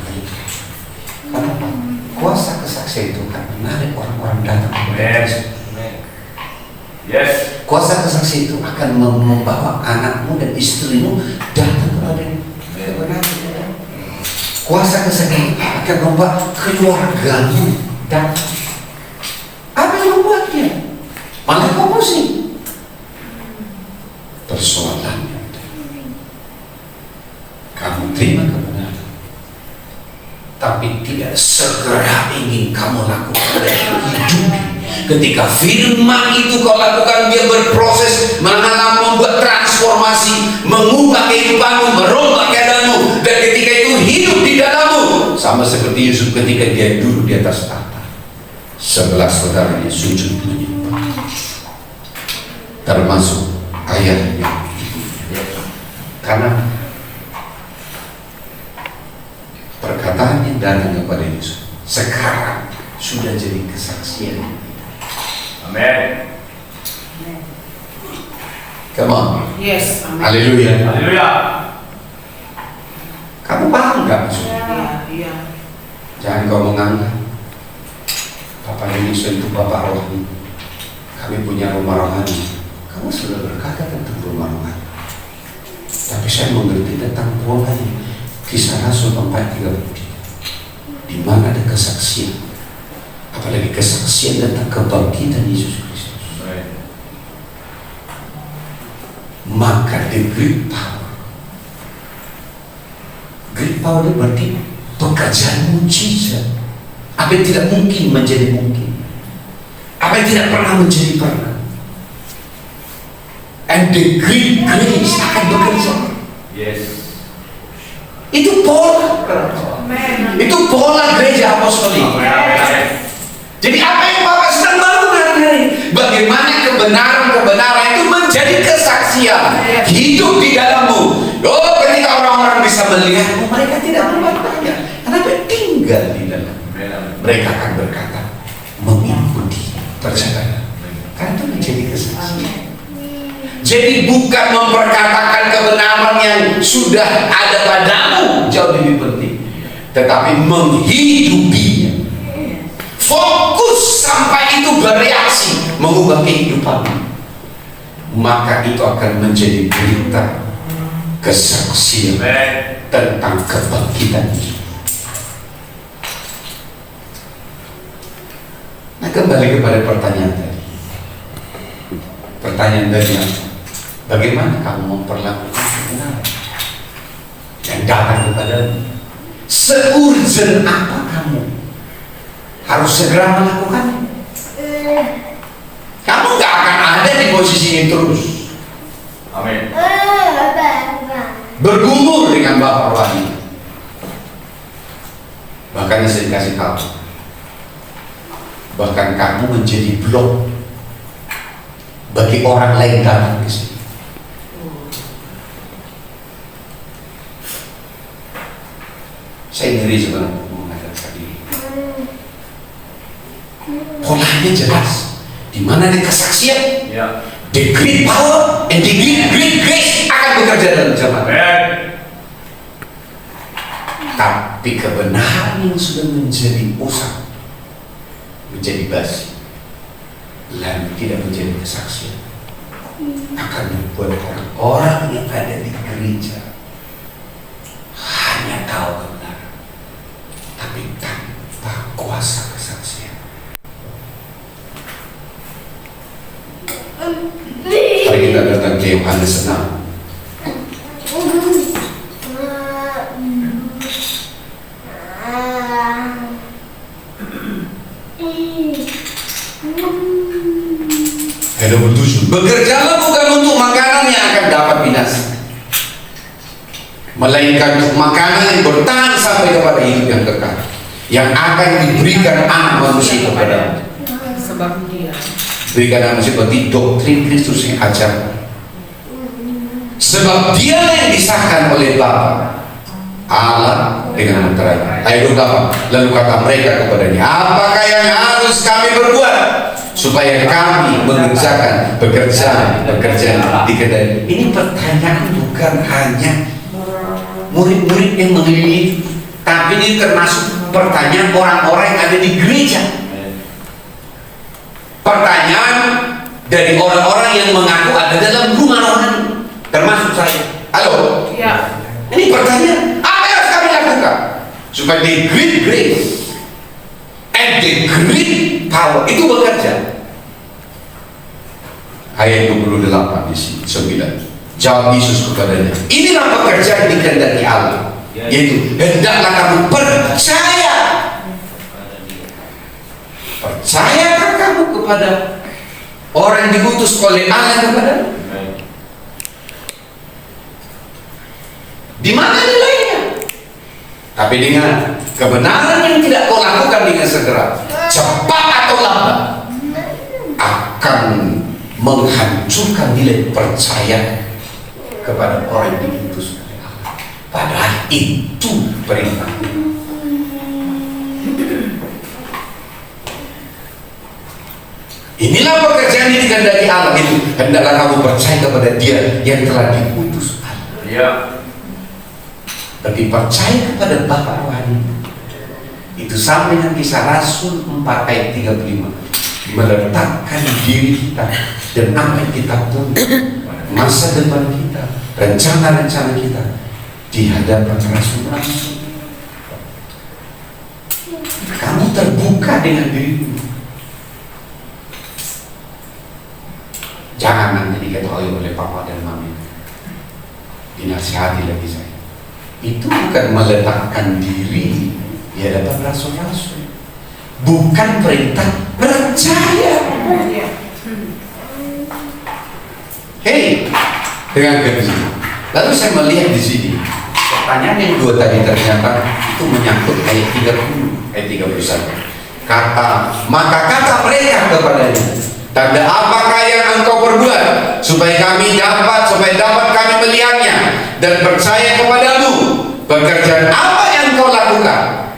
Kenapa? Kuasa kesaksian itu kan menarik orang-orang datang kepada Yesus. Yes. Kuasa kesaksian itu akan membawa anakmu dan istrimu datang kepada kebenaran. Kuasa kesaksian akan membawa keluargamu datang. Apa yang membuatnya? Malah kau pusing. Persoalannya, kamu terima kebenaran, tapi tidak segera ingin kamu lakukan dan hidupi. Ketika firman itu kau lakukan, dia berproses, membuat transformasi, mengubah kehidupanmu, merubah keadaanmu, dan ketika itu hidup di dalammu. Sama seperti Yusuf ketika dia duduk di atas tahta, 11 saudaranya sujud menyembah, termasuk ayahnya. Karena perkataan yang datang kepada Yusuf sekarang sudah jadi kesaksian. Amen. Come on. Yes, amen. Haleluya. Haleluya. Kamu paham nggak maksudnya? Iya. Jangan kau menganggap Bapak Indonesia itu Bapak rohani. Kami punya rumah rohani. Kamu sudah berkata tentang rumah rohani. Tapi saya mengerti tentang polanya. Kisah Rasul 4:33, di mana ada kesaksian, apalagi kesaksian tentang kebangkitan Yesus Kristus, maka the great power itu berarti pekerjaan mujizat. Apa yang tidak mungkin menjadi mungkin, apa yang tidak pernah menjadi pernah. And the great grace akan bekerja. Yes. Itu pola, Amen. itu pola gereja apostolik. Jadi apa yang Bapak sedang bangun hari ini, bagaimana kebenaran itu menjadi kesaksian hidup di dalammu. Oh, ketika orang-orang bisa melihat, mereka tidak berbuat banyak, karena tinggal di dalam. Mereka akan berkata, mengikuti perjalanan, karena itu menjadi kesaksian. Jadi bukan memperkatakan kebenaran yang sudah ada padamu, jauh lebih penting, tetapi menghidupinya. Fokus sampai itu bereaksi, mengubah kehidupanmu, maka itu akan menjadi berita kesaksian tentang kebangkitan Yesus. Nah, kembali kepada pertanyaan tadi. Pertanyaan dari apa? Bagaimana kamu memperlakukan kebenaran yang datang kepadamu? Seurgent apa kamu harus segera melakukannya? Kamu gak akan ada di posisi ini terus. Amin. Bergumul dengan Bapak rohani. Bahkan saya dikasih tahu, bahkan kamu menjadi blok bagi orang lain datang ke sini. Saya ngeri sebenarnya mengatakan ini. Polanya jelas. Di mana ada kesaksian, Ya. the great power and the great grace akan bekerja dalam jemaat. Amen. Tapi kebenaran yang sudah menjadi usang, menjadi basi, lalu tidak menjadi kesaksian, akan membuat orang yang ada di gereja hanya tahu kebenaran, tapi tanpa kuasa kesaksian. Mari kita datang ke Yohanes 6. Ayat 27. Bekerjalah bukan untuk makanan yang akan dapat binasa, melainkan untuk makanan yang bertahan sampai kepada hidup yang kekal, yang akan diberikan anak manusia kepadamu. Sebab dia Berikan anak manusia seperti doktrin Kristus yang ajarkan. Sebab dia yang disahkan oleh Bapa Allah dengan meterai. Ayat 28. Lalu kata mereka kepadanya, apakah yang harus kami berbuat supaya kami mengerjakan pekerjaan di kedai? Ini pertanyaan bukan hanya murid-murid yang mengelilingi, tapi ini termasuk pertanyaan orang-orang yang ada di gereja. Pertanyaan dari orang-orang yang mengaku ada dalam rumah rohani, termasuk saya. Halo? ya Ini pertanyaan, apa yang harus kami lakukan supaya the great grace and the great power itu bekerja? Ayat 28 di sini, 9. Jawab Yesus kepadanya, inilah pekerjaan yang dikehendaki Allah, yaitu hendaklah kamu percaya. Percayakah kamu kepada orang yang diutus oleh Allah kepadamu? Di mana nilainya? Tapi dengan kebenaran yang tidak kau lakukan dengan segera, cepat atau lambat, akan menghancurkan nilai percaya kepada orang yang diutus oleh Allah. Padahal itu perintah. Inilah pekerjaan yang dikehendaki Allah, itu hendaklah kamu percaya kepada Dia yang telah diutus Allah. Ya. Bagi percaya kepada Bapa rohani itu sama dengan Kisah Rasul 4 ayat 35, meletakkan diri kita dan apa yang kita punya, masa depan kita rencana-rencana kita di hadapan rasul-rasul. Kamu terbuka dengan dirimu. Jangan nanti diketahui oleh papa dan mami. Dinasihati lagi saya. Itu bukan meletakkan diri di hadapan rasul-rasul. Bukan perintah, percaya. Hei, dengan kondisi. Lalu saya melihat di sini pertanyaan yang dua tadi ternyata itu menyangkut ayat 30, ayat 31. Maka kata mereka kepadanya, tanda apakah yang engkau perbuat supaya dapat kami melihatnya dan percaya kepadamu? Pekerjaan apa yang kau lakukan?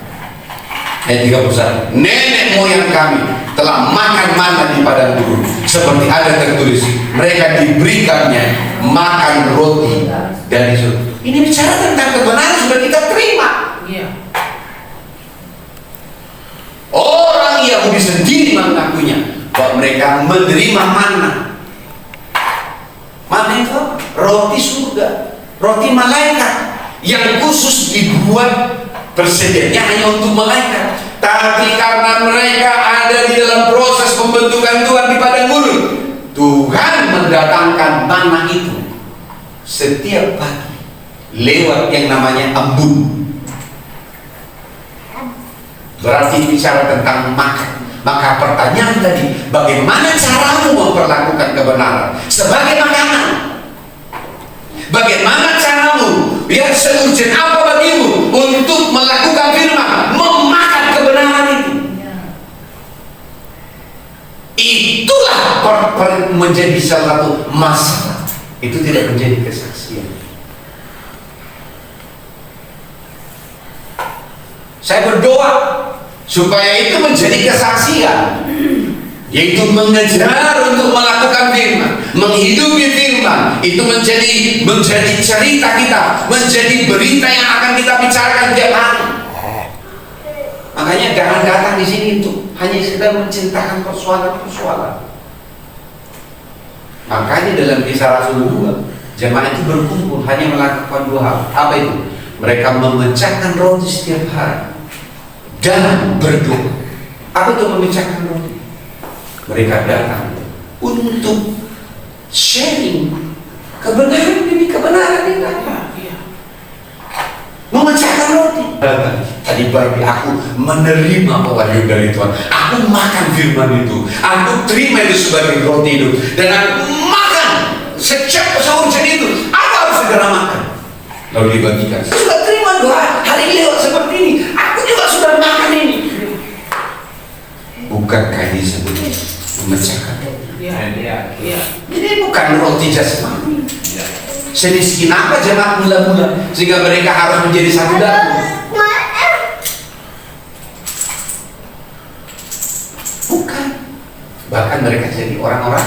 Ayat 31. Nenek moyang kami telah makan mana di padang gurun, seperti ada tertulis, mereka diberikannya makan roti dari surga. Ini bicara tentang kebenaran sudah kita terima. Orang Yahudi sendiri mengakuinya bahwa mereka menerima mana. Mana itu apa? Roti surga, roti malaikat yang khusus dibuat persediaannya hanya untuk malaikat. Tapi karena mereka ada di dalam proses pembentukan Tuhan di padang gurun, Tuhan mendatangkan mana itu setiap pagi lewat yang namanya embun. Berarti bicara tentang makan. Maka pertanyaan tadi, bagaimana caramu memperlakukan kebenaran sebagai makanan? Bagaimana caramu, biar seurgent apa bagimu untuk melakukan firman, memakan kebenaran itu? Itulah menjadi salah satu masalah. Itu tidak menjadi kesaksian. Saya berdoa supaya itu menjadi kesaksian, yaitu mengejar untuk melakukan firman, menghidupi firman, itu menjadi cerita kita, menjadi berita yang akan kita bicarakan tiap hari. Makanya jangan datang di sini untuk hanya sekedar menceritakan persoalan-persoalan. Makanya dalam Kisah Rasul 2, jemaat itu berkumpul hanya melakukan dua hal. Apa itu? Mereka memecahkan roti setiap hari dan berdoa. Apa itu memecahkan roti? Mereka datang untuk sharing kebenaran demi kebenaran kita. Memecahkan roti. Tadi bagi aku menerima pewahyuan dari Tuhan. Aku makan firman itu. Aku terima itu sebagai roti hidup. Dan aku makan sejak seurgent itu. Aku harus segera makan. Lalu dibagikan. Saya sudah terima doa hari ini lewat seperti ini. Aku juga sudah makan ini. Bukankah ini sebenarnya memecahkan roti? Ini bukan roti jasmani. Semiskin apa jemaat mula-mula sehingga mereka harus menjadi satu dapur? Bukan. Bahkan mereka jadi orang-orang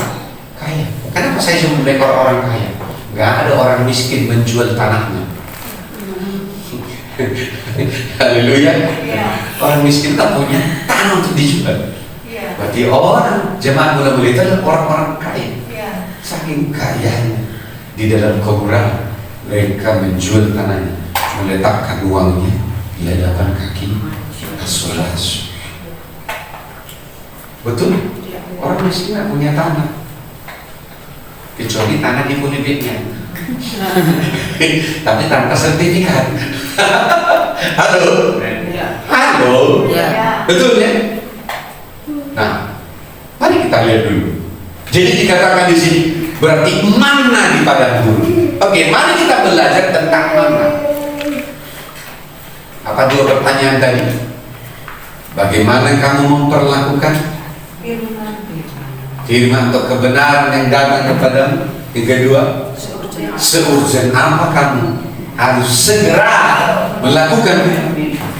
kaya. Kenapa saya cuma mereka orang kaya? Gak ada orang miskin menjual tanahnya. Haleluya. Orang miskin tak punya tanah untuk dijual. Berarti orang jemaat mula-mula itu adalah orang-orang kaya. Saking kayanya di dalam kekurangan, mereka menjual tanahnya, meletakkan uangnya di hadapan kaki rasul-rasul. Betul? Orang miskin tidak punya tanah, kecuali tanah di Unibidnya. Tapi tanpa sertifikat. Halo? Halo? Betul ya? Nah, mari kita lihat dulu. Jadi dikatakan di sini berarti mana di padang gurun. Oke, mari kita belajar tentang mana. Apa dua pertanyaan tadi? Bagaimana kamu memperlakukan firman atau kebenaran yang datang kepadamu? Yang kedua, seurgent apa kamu harus segera melakukan firman?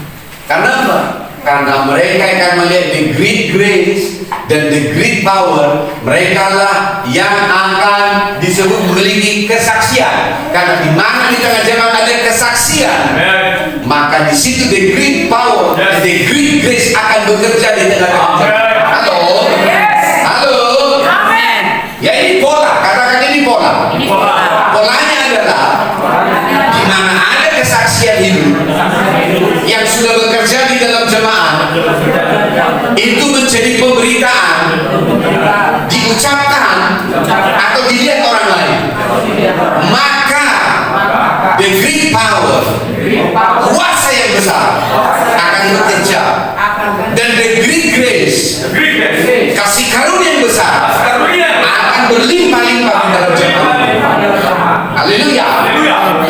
Karena apa? Karena mereka akan melihat the great grace dan the great power. Mereka lah yang akan disebut memiliki kesaksian. Karena di mana di tengah jemaat ada kesaksian, maka di situ the great power dan the great grace akan bekerja di tengah-tengah jemaat. Halo, halo, Amen. ya ini pola. Katakan ini pola. Polanya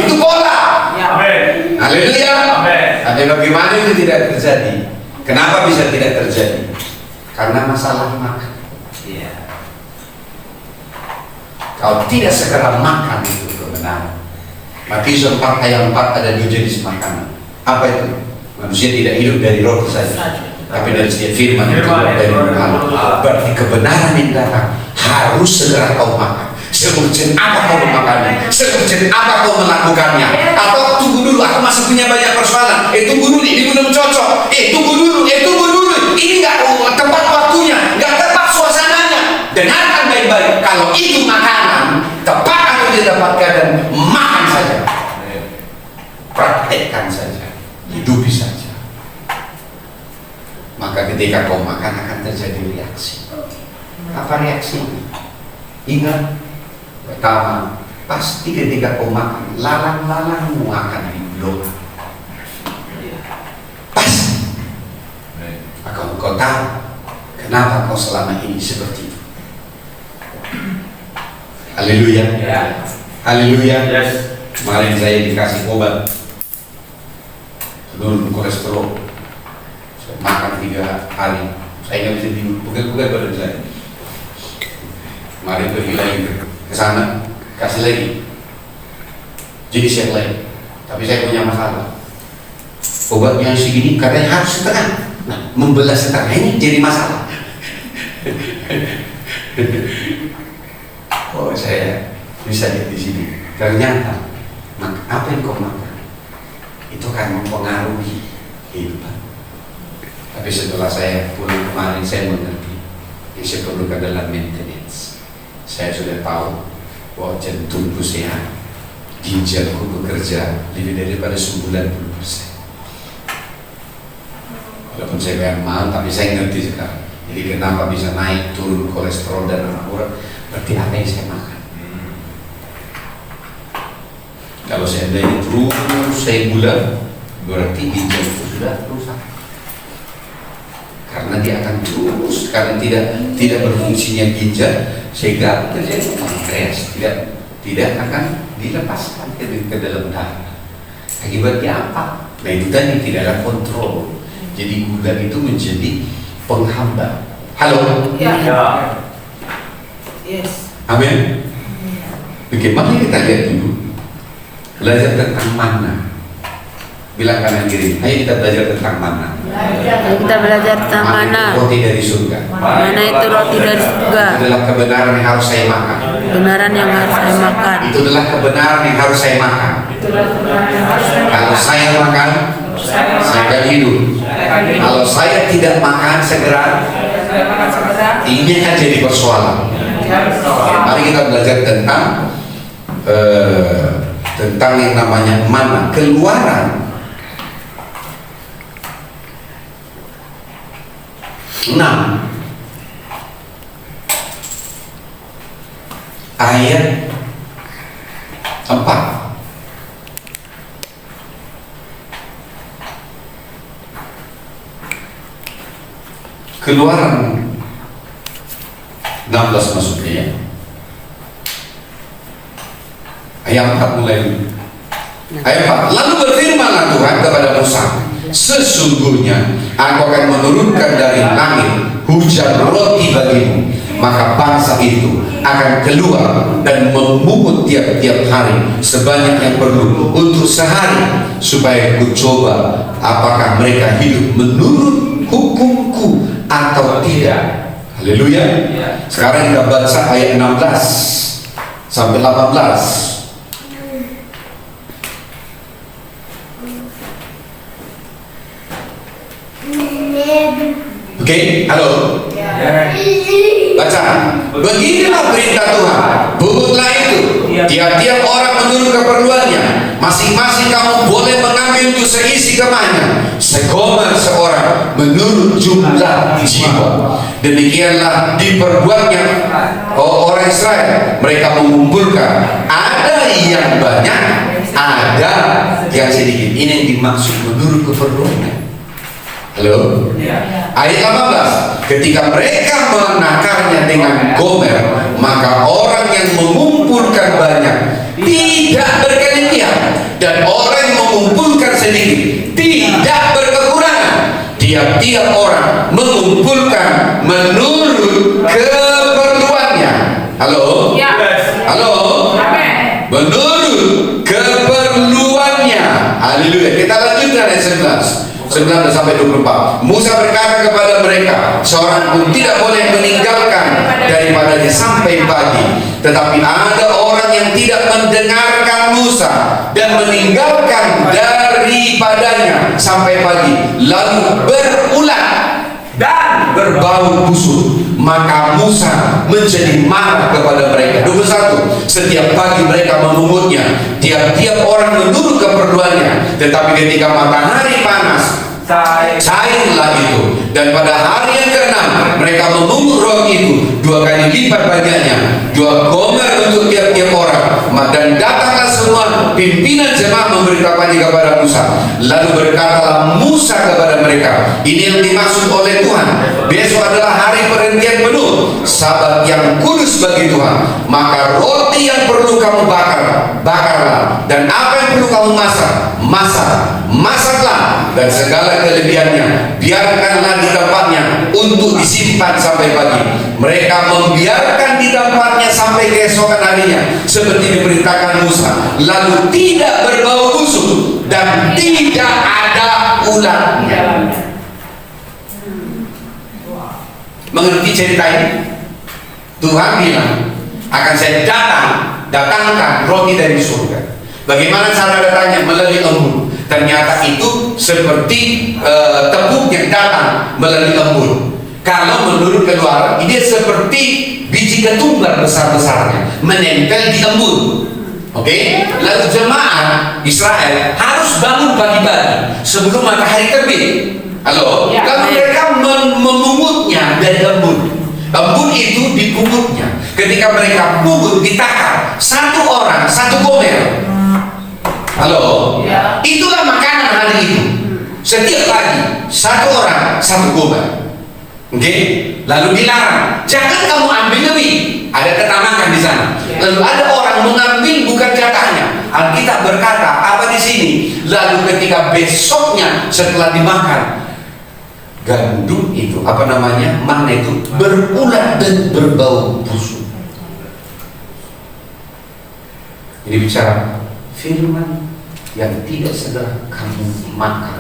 Itu pola. Amin. Haleluya. Amin. Tapi bagaimana itu tidak terjadi? Kenapa bisa tidak terjadi? Karena masalah makan. Iya. Kalau tidak segera makan itu kebenaran. Matius 4 ayat 4 ada 2 jenis makanan. Apa itu? Manusia tidak hidup dari roti saja, tapi dari setiap firman yang keluar dari mulut Allah. Berarti kebenaran yang datang harus segera kau makan. Seurgent apa kau memakannya? Seurgent apa kau melakukannya? Atau tunggu dulu, aku masih punya banyak persoalan. Tunggu dulu, ini belum cocok. Tunggu dulu, tunggu dulu. Ini nggak tepat waktunya, nggak tepat suasananya. Dengarkan baik-baik. Kalau itu makanan tepat atau tidak tepat keadaan, makan saja. Praktekkan saja, hidupi saja. Maka ketika kau makan akan terjadi reaksi. Apa reaksi? Ingat, pertama, pasti ketika kau makan, lalang-lalangmu akan diblok. Pasti. Maka kau tahu kenapa kau selama ini seperti itu. Haleluya. Haleluya. Yes. Kemarin saya dikasih obat menurun kolesterol. Saya makan 3 hari, saya nggak bisa tidur, bukan badan saya. Kemarin pergi lagi ke sana, kasih lagi jenis yang lain, tapi saya punya masalah. Obat yang segini katanya harus setengah. Nah, membelah setengah ini jadi masalah. Oh, saya bisa lihat di sini. Ternyata apa yang kau makan itu akan mempengaruhi kehidupan. Tapi setelah saya pulang kemarin, saya mengerti yang saya perlukan adalah maintenance. Saya sudah tahu bahwa jantungku sehat, ginjalku bekerja lebih daripada 90%. Walaupun saya bayar mahal, tapi saya ngerti sekarang. Jadi kenapa bisa naik turun kolesterol dan urat? Berarti apa yang saya makan. Kalau saya dari terus saya gula, berarti ginjalku sudah rusak. Karena dia akan terus, karena tidak berfungsinya ginjal, sehingga terjadi pankreas tidak akan dilepaskan ke dalam darah. Akibatnya apa? Nah itu tadi tidak ada kontrol. Jadi gula itu menjadi penghambat. Halo? Ya. Ya. Yes. Amin. Bagaimana kita lihat dulu? Belajar tentang mana? Bilang kanan kiri, ayo kita belajar tentang mana. Kita belajar tentang mana. Roti dari surga. Mana itu roti dari surga. Itu adalah kebenaran yang harus saya makan. Kebenaran yang harus saya makan. Itu adalah kebenaran yang harus saya makan. Kalau saya makan, saya akan hidup. Kalau saya tidak makan segera, ini akan jadi persoalan. Mari kita belajar tentang yang namanya mana. Keluaran 6 ayat 4. Keluaran 16 maksudnya ya. Ayat 4 mulai. Ayat 4. Lalu berfirmanlah Tuhan kepada Musa, sesungguhnya aku akan menurunkan dari langit hujan roti bagimu, maka bangsa itu akan keluar dan memungut tiap-tiap hari sebanyak yang perlu untuk sehari, supaya kucoba apakah mereka hidup menurut hukumku atau tidak. Haleluya. Sekarang kita baca ayat 16 sampai 18. Oke, halo. Baca. Beginilah perintah Tuhan. Punggutlah itu. Tiap-tiap orang menurut keperluannya. Masing-masing kamu boleh mengambil untuk seisi kemahnya. Segomer seorang menurut jumlah jiwa. Demikianlah diperbuatnya orang Israel. Mereka mengumpulkan. Ada yang banyak, ada yang sedikit. Ini yang dimaksud menurut keperluannya. Halo? Ayat 18. Ketika mereka menakarnya dengan gomer, maka orang yang mengumpulkan banyak tidak berkelebihan, dan orang yang mengumpulkan sedikit tidak berkekurangan. Tiap-tiap orang mengumpulkan menurut keperluannya. Halo? Ya. Halo? Amin. Menurut keperluannya. Haleluya. Kita lanjutkan ayat 19 sampai 24. Musa berkata kepada mereka, seorang pun tidak boleh meninggalkan daripadanya sampai pagi. Tetapi ada orang yang tidak mendengarkan Musa dan meninggalkan daripadanya sampai pagi, lalu berulang dan berbau busuk. Maka Musa menjadi marah kepada mereka. 21. Setiap pagi mereka memungutnya, tiap-tiap orang menurut keperluannya. Tetapi ketika matahari panas, cairlah itu. Dan pada hari yang ke-6 mereka memungut roti itu 2 kali lipat banyaknya, 2 gomer untuk tiap-tiap orang. Dan datanglah semua pimpinan jemaat memberitakannya kepada Musa. Lalu berkatalah Musa kepada mereka, ini yang dimaksud oleh Tuhan. Besok adalah hari perhentian penuh, Sabat yang kudus bagi Tuhan. Maka roti yang perlu kamu bakar, bakarlah. Dan apa yang perlu kamu masak, masaklah. Dan segala kelebihannya biarkanlah di tempatnya untuk disimpan sampai pagi. Mereka membiarkan di tempatnya sampai keesokan harinya seperti diperintahkan Musa. Lalu tidak berbau busuk dan tidak ada ulatnya. Mengerti cerita ini? Tuhan bilang, akan saya datangkan roti dari surga. Bagaimana cara datangnya? Melalui embun. Ternyata itu seperti tepung yang datang melalui embun. Kalau menurut keluaran, ini seperti biji ketumbar besar-besarnya menempel di embun. Oke? Lalu jemaat Israel harus bangun pagi-pagi sebelum matahari terbit. Halo? Ya. Kalau mereka memungutnya dari embun, embun itu dipungutnya. Ketika mereka pungut, ditakar, 1 orang 1 gomer. Halo? Ya. Itulah makanan hari itu. Setiap pagi 1 orang 1 gomer. Oke? Lalu dilarang, jangan kamu ambil lebih. Ada ketamakan di sana. Ya. Lalu ada orang mengambil bukan jatahnya. Alkitab berkata apa di sini? Lalu ketika besoknya setelah dimakan, gandum itu mana itu berulat dan berbau busuk. Ini bicara firman yang tidak segera kamu makan.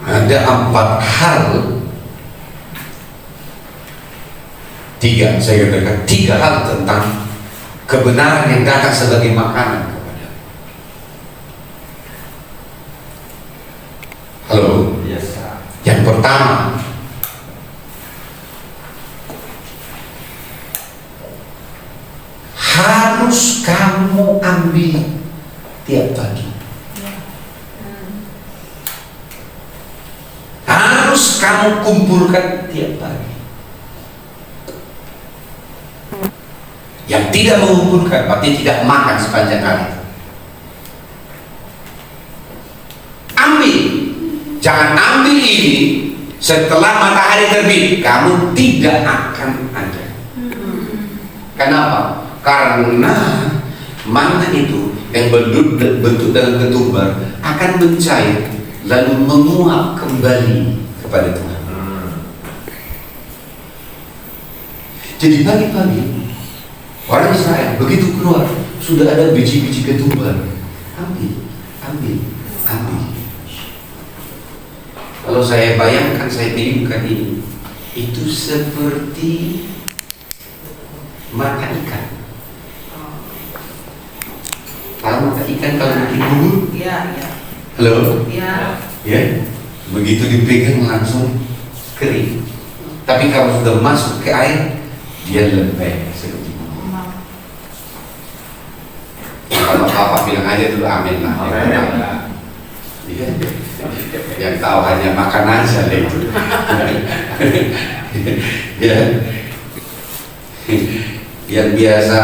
Ada 4 hal, 3 saya katakan 3 hal tentang kebenaran yang datang sebagai makanan kepada. Halo. Yes. Yang pertama, harus kamu ambil tiap pagi. Harus kamu kumpulkan tiap pagi. Yang tidak mengumpulkan berarti tidak makan sepanjang hari. Ambil. Jangan ambil ini setelah matahari terbit. Kamu tidak akan ada. Kenapa? Karena mana itu yang bentuk dalam ketumbar akan mencair lalu menguap kembali kepada Tuhan. Jadi pagi-pagi orang Israel begitu keluar sudah ada biji-biji ketumbar. Ambil. Kalau saya bayangkan, saya bayangkan ini, itu seperti makan ikan. Kalau makan ikan kalau bikin bubur, Ya. halo, Ya. ya, begitu dipegang langsung kering. Tapi kalau sudah masuk ke air, dia lembek seperti bubur. Kalau Bapak bilang aja dulu amin lah. Iya. Yang tahu hanya makan aja itu. Ya. Yang biasa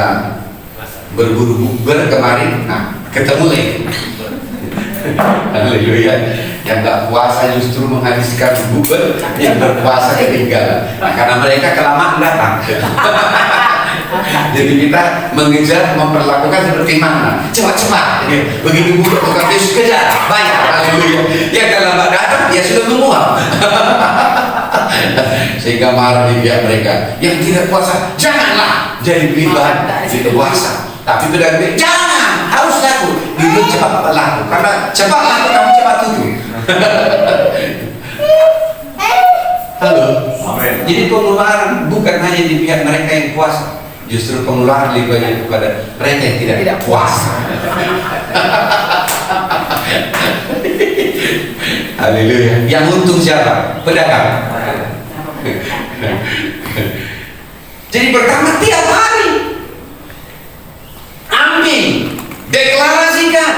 berburu bukber kemarin, nah ketemu lagi. Haleluya. Yang nggak puasa justru menghabiskan bubur, yang berpuasa ketinggalan. Nah, karena mereka kelamaan datang. Jadi kita mengejar, memperlakukan seperti mana? Cepat-cepat. Begitu buka tukang Yesus kejar, banyak. Haleluya. Ya kalau nggak datang, ya sudah menguap. Sehingga marah di pihak mereka. Yang tidak puasa, janganlah jadi bahan tidak puasa. Tapi tidak, jangan, harus laku. Itu cepat laku. Karena cepat laku, kamu cepat tutup. Halo. Amin. Jadi pengeluaran bukan hanya di pihak mereka yang puasa, justru pengeluaran lebih banyak kepada mereka yang tidak puasa. Haleluya. Yang untung siapa? Pedagang. Jadi pertama, tiap hari ambil, deklarasikan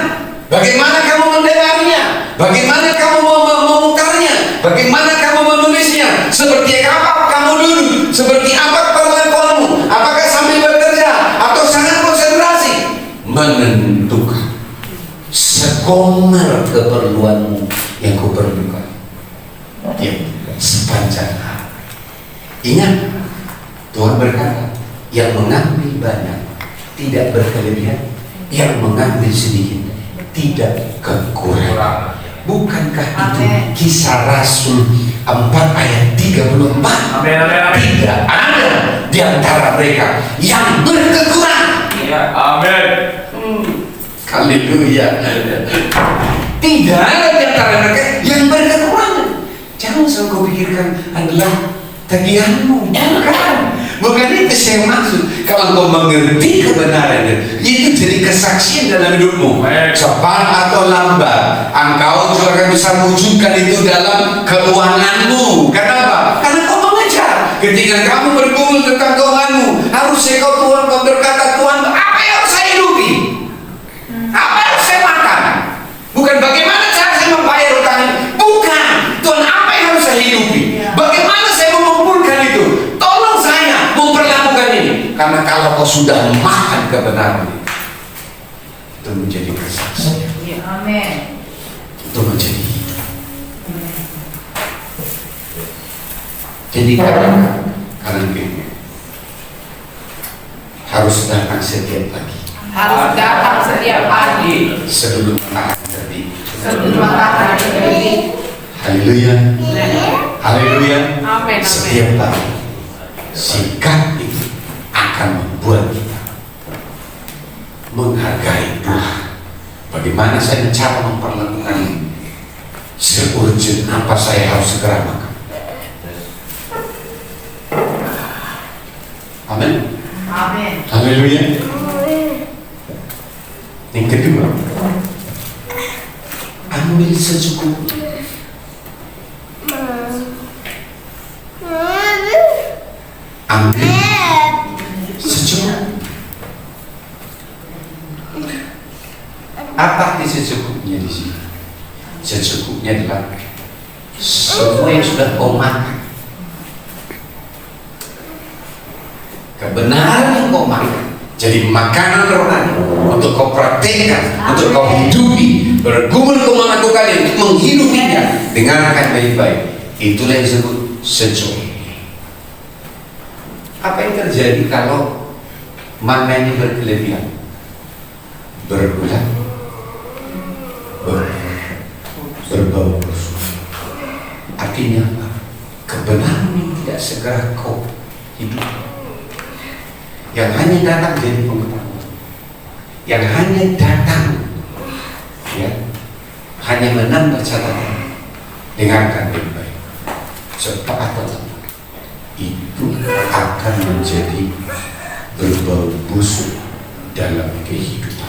bagaimana kamu mendengarnya, bagaimana kamu memutarnya, bagaimana kamu menulisnya, seperti apa kamu duduk, seperti apa perlakuanmu, apakah sambil bekerja atau sangat konsentrasi, menentukan sekomer keperluanmu yang kau perlukan. Ya, sepanjang hari. Ingat, Tuhan berkata, yang mengambil banyak tidak berkelebihan, yang mengambil sedikit tidak kekurangan. Bukankah itu Kisah Rasul 4 ayat 34? Amin. Tidak ada di antara mereka yang berkekurangan. Amin. Haleluya. Tidak ada di antara mereka yang berkekurangan. Jangan selalu kau pikirkan adalah tagihanmu. Bukan itu saya maksud. Kalau kau mengerti kebenarannya, itu jadi kesaksian dalam hidupmu. Cepat atau lambat, engkau juga akan bisa wujudkan itu dalam keuanganmu. Kenapa? Karena kau mengejar. Ketika kamu bergumul tentang keuanganmu, harusnya kau Tuhan berkata, Tuhan, apa yang harus saya hidupi? Apa yang harus saya makan? Bukan bagaimana cara saya membayar utang ini. Bukan. Tuhan, apa yang harus saya hidupi? Bagaimana saya mengumpulkan itu? Tolong saya memperlakukan ini. Karena kalau kau sudah makan kebenaran itu menjadi kesaksian. Amin. Itu menjadi hidup. Jadi karena ini harus datang setiap pagi. Harus datang setiap pagi Sebelum matahari terbit. sebelum matahari terbit. Haleluya. Haleluya. Amin. Setiap pagi sikap itu akan membuat kita menghargai Tuhan. Bagaimana saya cara memperlakukan seurgent apa saya harus segera makan. Amin. Amin. Haleluya. Yang kedua, ambil secukupnya. Ambil secukupnya. Apa arti secukupnya di sini? Secukupnya adalah semua yang sudah kau makan, kebenaran yang kau makan, jadi makanan rohani untuk kau praktekkan, untuk kau hidupi, bergumul kau melakukannya, untuk menghidupinya. Dengarkan baik-baik, itulah yang disebut secukupnya. Apa yang terjadi kalau mana ini berkelebihan? Berulang, berbau busuk. Artinya apa? Kebenaran yang tidak segera kau hidup, yang hanya datang jadi pengetahuan, yang hanya datang, ya, hanya menambah catatan. Dengarkan baik-baik, cepat atau lambat, itu akan menjadi berbau busuk dalam kehidupan.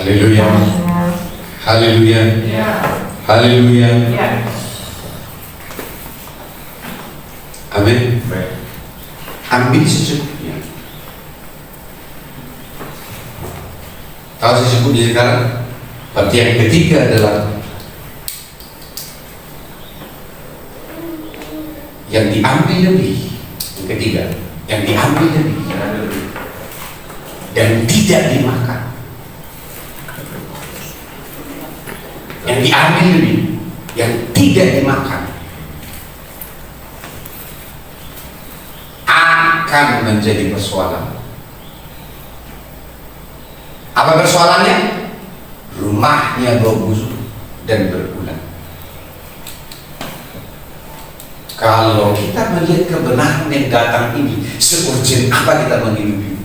Haleluya. Haleluya. Haleluya. Amin. Ambil secukupnya. Tahu secukupnya sekarang? Berarti yang ketiga adalah yang diambil lebih. Yang ketiga, yang diambil lebih dan tidak dimakan. Yang diambil lebih, yang tidak dimakan, akan menjadi persoalan. Apa persoalannya? Rumahnya bau busuk dan berulang. Kalau kita melihat kebenaran yang datang ini, seurgent apa kita menghidupi,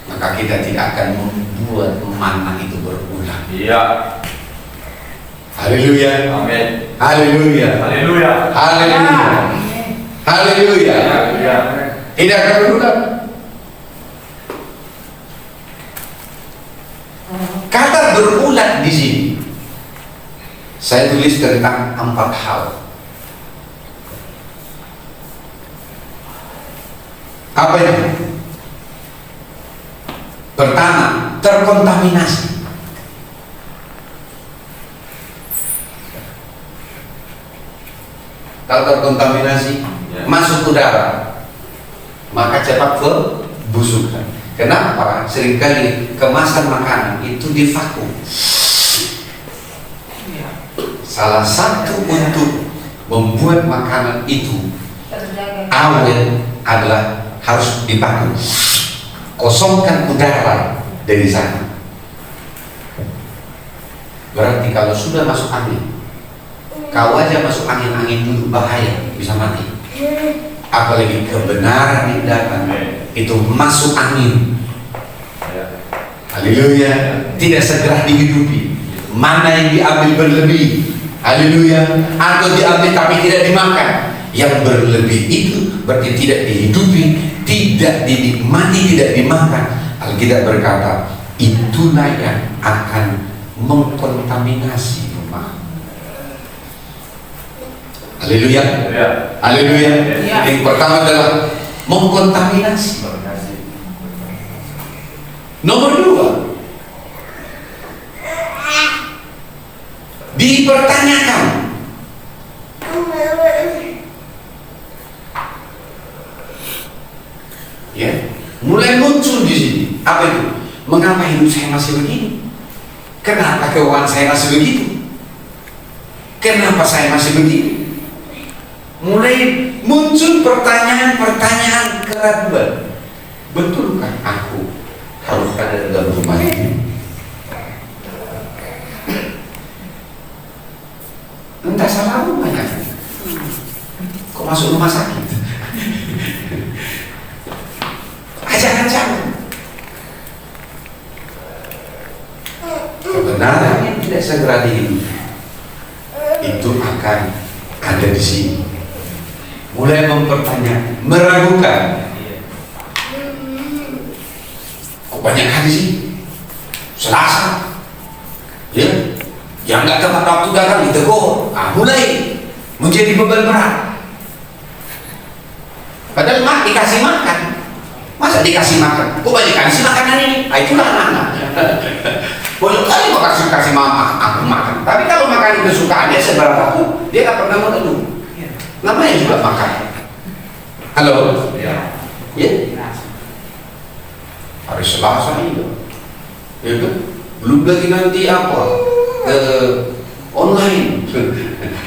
maka kita tidak akan membuat mana itu berulang. Iya. Haleluya. Amin. Haleluya. Haleluya. Haleluya. Haleluya. Haleluya. Tidak akan berulang. Kata berulang di sini, saya tulis tentang 4 hal. Apa itu? Pertama, terkontaminasi. Kalau terkontaminasi, masuk udara, maka cepat kebusukan. Kenapa? Seringkali kemasan makanan itu divakum. Salah satu untuk membuat makanan itu awet adalah harus divakum. Kosongkan udara dari sana. Berarti kalau sudah masuk angin, kau aja masuk angin dulu bahaya, bisa mati. Apalagi kebenaran yang datang itu masuk angin. Haleluya. Tidak segera dihidupi. Mana yang diambil berlebih, haleluya, atau diambil tapi tidak dimakan. Yang berlebih itu berarti tidak dihidupi, tidak dinikmati, tidak dimakan. Alkitab berkata, itulah yang akan mengkontaminasi rumah. Haleluya. Haleluya. Yang pertama adalah mengkontaminasi. Nomor 2, dipertanyakan. Ya, mulai muncul di sini. Apa itu? Mengapa hidup saya masih begini? Kenapa keuangan saya masih begitu? Kenapa saya masih begini? Mulai muncul pertanyaan-pertanyaan keraguan. Betulkah aku harus ada dalam rumah ini? Entah salah rumahnya. Kok masuk rumah sakit? Jangan-jangan kebenaran yang tidak segera dihidupi itu akan ada di sini. Mulai mempertanyakan, meragukan. Kok banyak kali sih? Selasa, ya, yang nggak tepat waktu datang ditegur. Mulai menjadi beban berat. Padahal dikasih makan. Masa dikasih makan? Kok banyak kasih makanan ini? Itulah anak-anak. Boleh kali kok kasih mama aku makan. Tapi kalau makan kesukaan dia seberapa pun, dia tak pernah mengeluh. Namanya juga makan. Halo? Ya. Hari Selasa itu. Ya kan? Belum lagi nanti apa? Online.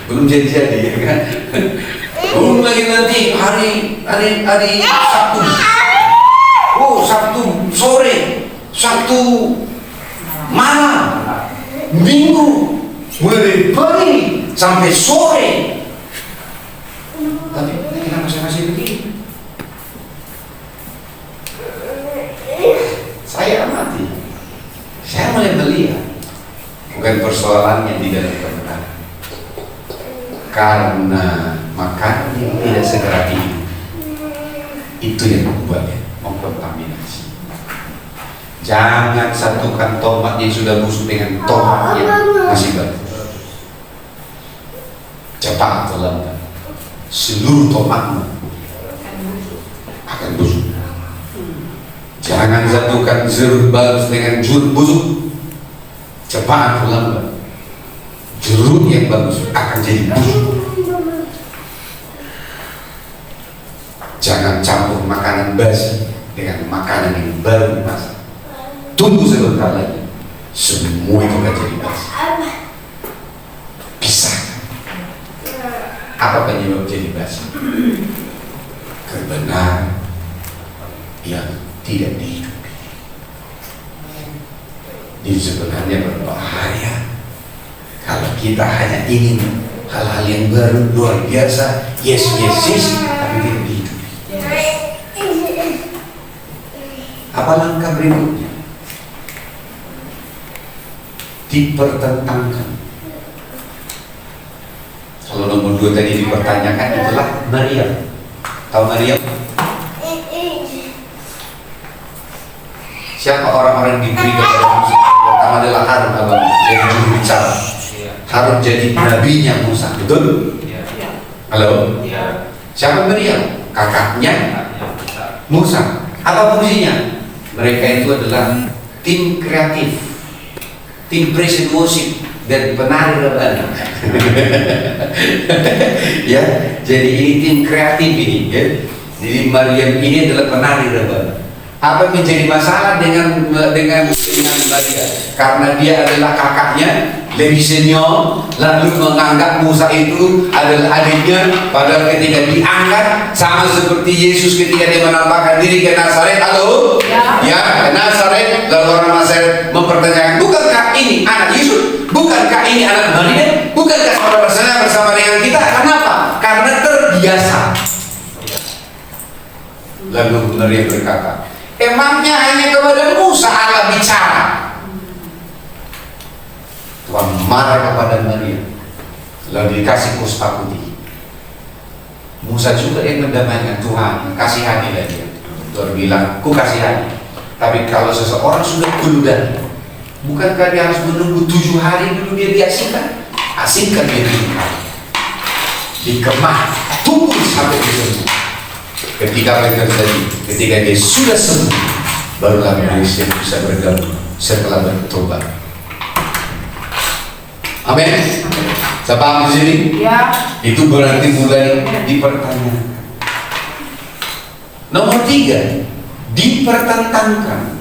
Belum jadi ya kan? Belum lagi nanti hari Sabtu. Oh, Sabtu sore, Sabtu malam, Minggu, mulai pagi sampai sore. Tapi kenapa saya masih begini? Saya amati. Saya mulai melihat bukan persoalannya di dalam kebenaran, karena makanan yang tidak segera hidup itu yang membuatnya mengkontaminasi. Jangan satukan tomat yang sudah busuk dengan tomat yang masih bagus. Cepat atau lambat seluruh tomatmu akan busuk. Jangan satukan jeruk bagus dengan jeruk busuk. Cepat atau lambat jeruk yang bagus akan jadi busuk. Jangan campur makanan basi dengan makanan yang baru dimasak. Tunggu sebentar lagi, semua itu akan jadi basi. Pisahkan. Apa penyebab jadi basi? Kebenaran yang tidak dihidupi. Ini sebenarnya berbahaya kalau kita hanya ingin hal-hal yang baru, luar biasa, yes, tapi tidak dihidupi. Apa langkah berikutnya? Dipertentangkan. Kalau nomor 2 tadi dipertanyakan, itulah Maryam. Tahu Maryam? Siapa orang-orang yang diberi kepada Musa? Pertama adalah Harun, jadi juru bicara. Harun jadi nabinya Musa, betul? Halo? Siapa Maryam? Kakaknya Musa. Apa fungsinya? Mereka itu adalah tim kreatif, tim praise and worship dan penari rebana. Ya, jadi ini tim kreatif ini. Ya. Jadi Maryam ini adalah penari rebana. Apa yang menjadi masalah dengan Maria? Karena dia adalah kakaknya, lebih senior, lalu menganggap Musa itu adalah adiknya, padahal ketika diangkat sama seperti Yesus ketika dia menampakkan diri ke Nazaret. Halo? Ya, ke Nazaret, lalu orang Nazaret mempertanyakan, bukankah ini anak Yesus? Bukankah ini anak Maria? Bukankah saudara bersama dengan kita? Kenapa? Karena terbiasa. Lalu Maria berkata, emangnya hanya kepada Musa Allah bicara? Tuhan marah kepada Maria, lalu dikasih kusta putih. Musa juga yang mendamaikan Tuhan, kasihanilah dia. Tuhan bilang, ku kasihani. Tapi kalau seseorang sudah keluar, bukankah dia harus menunggu 7 hari dulu dia diasingkan? Asingkan dia 7 hari di kemah, tunggu sampai dia sembuh. Ketika mereka terjadi, ketika dia sudah sembuh, barulah Manusia bisa bergabung setelah bertobat. Amin. Saya paham di sini? Ya. Itu berarti mulai dipertanyakan. Nomor 3, dipertentangkan.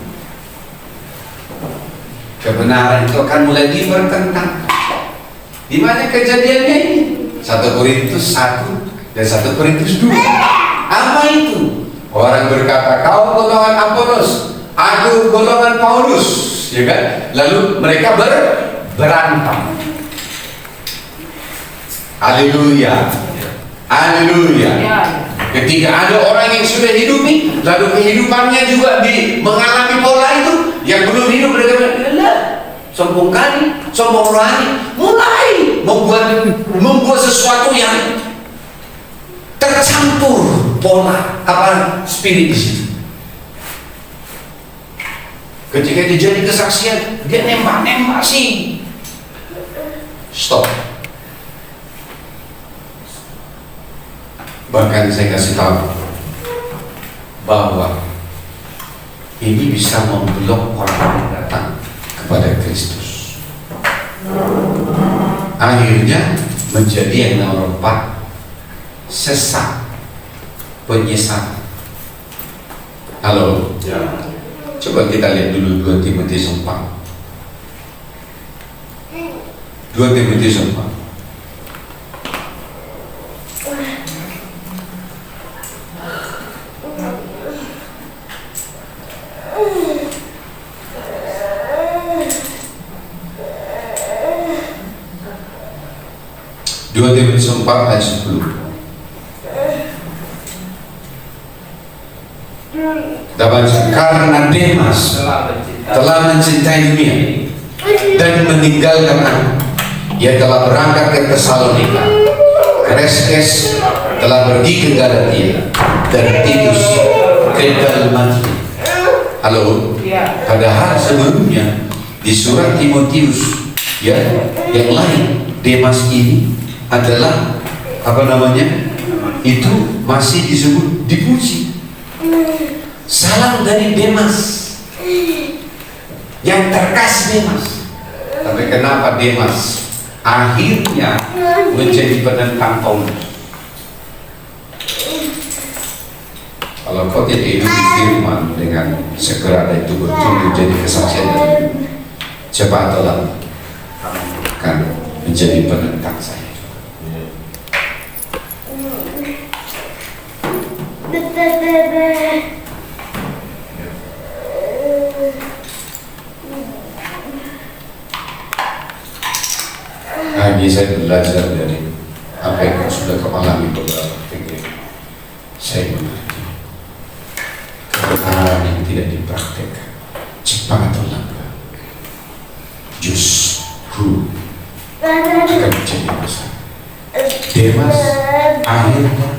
Kebenaran itu akan mulai dipertentangkan. Di mana kejadiannya ini? 1 Korintus 1 dan 1 Korintus 2. Apa itu? Orang berkata, kau golongan Apolos, aku golongan Paulus, ya kan? Lalu mereka berantem. Haleluya, haleluya. Ketika ada orang yang sudah hidupi, lalu kehidupannya juga mengalami pola itu, yang belum hidup mereka bilang, sombong kali, sombong rohani, mulai membuat sesuatu yang tercampur pola spirit di situ. Ketika dia jadi kesaksian, dia nembak sih. Stop. Bahkan saya kasih tahu bahwa ini bisa memblok orang yang datang kepada Kristus. Akhirnya menjadi yang nomor 4, sesat, penyesat. Halo? Ya. Coba kita lihat dulu 2 Timotius 4. 2 Timotius 4. Timotius 4 ayat 10. Karena Demas telah mencintai dunia dan meninggalkan aku. Ia telah berangkat ke Tesalonika. Kreskes telah pergi ke Galatia dan Titus ke Dalmatia. Halo. Padahal sebelumnya di surat Timotius ya yang lain, Demas ini adalah itu masih disebut dipuji. Salam dari Demas, yang terkasih Demas. Tapi kenapa Demas akhirnya menjadi penentang Paulus? Kalau kau tidak hidup di firman dengan segera itu bertumbuh jadi kesaksian dari cepat atau lambat akan menjadi penentang saya. Lagi saya belajar dari apa yang sudah kau alami beberapa waktu. Saya mengerti kebenaran yang tidak dipraktekkan cepat atau lambat justru akan menjadi besar. Demas akhirnya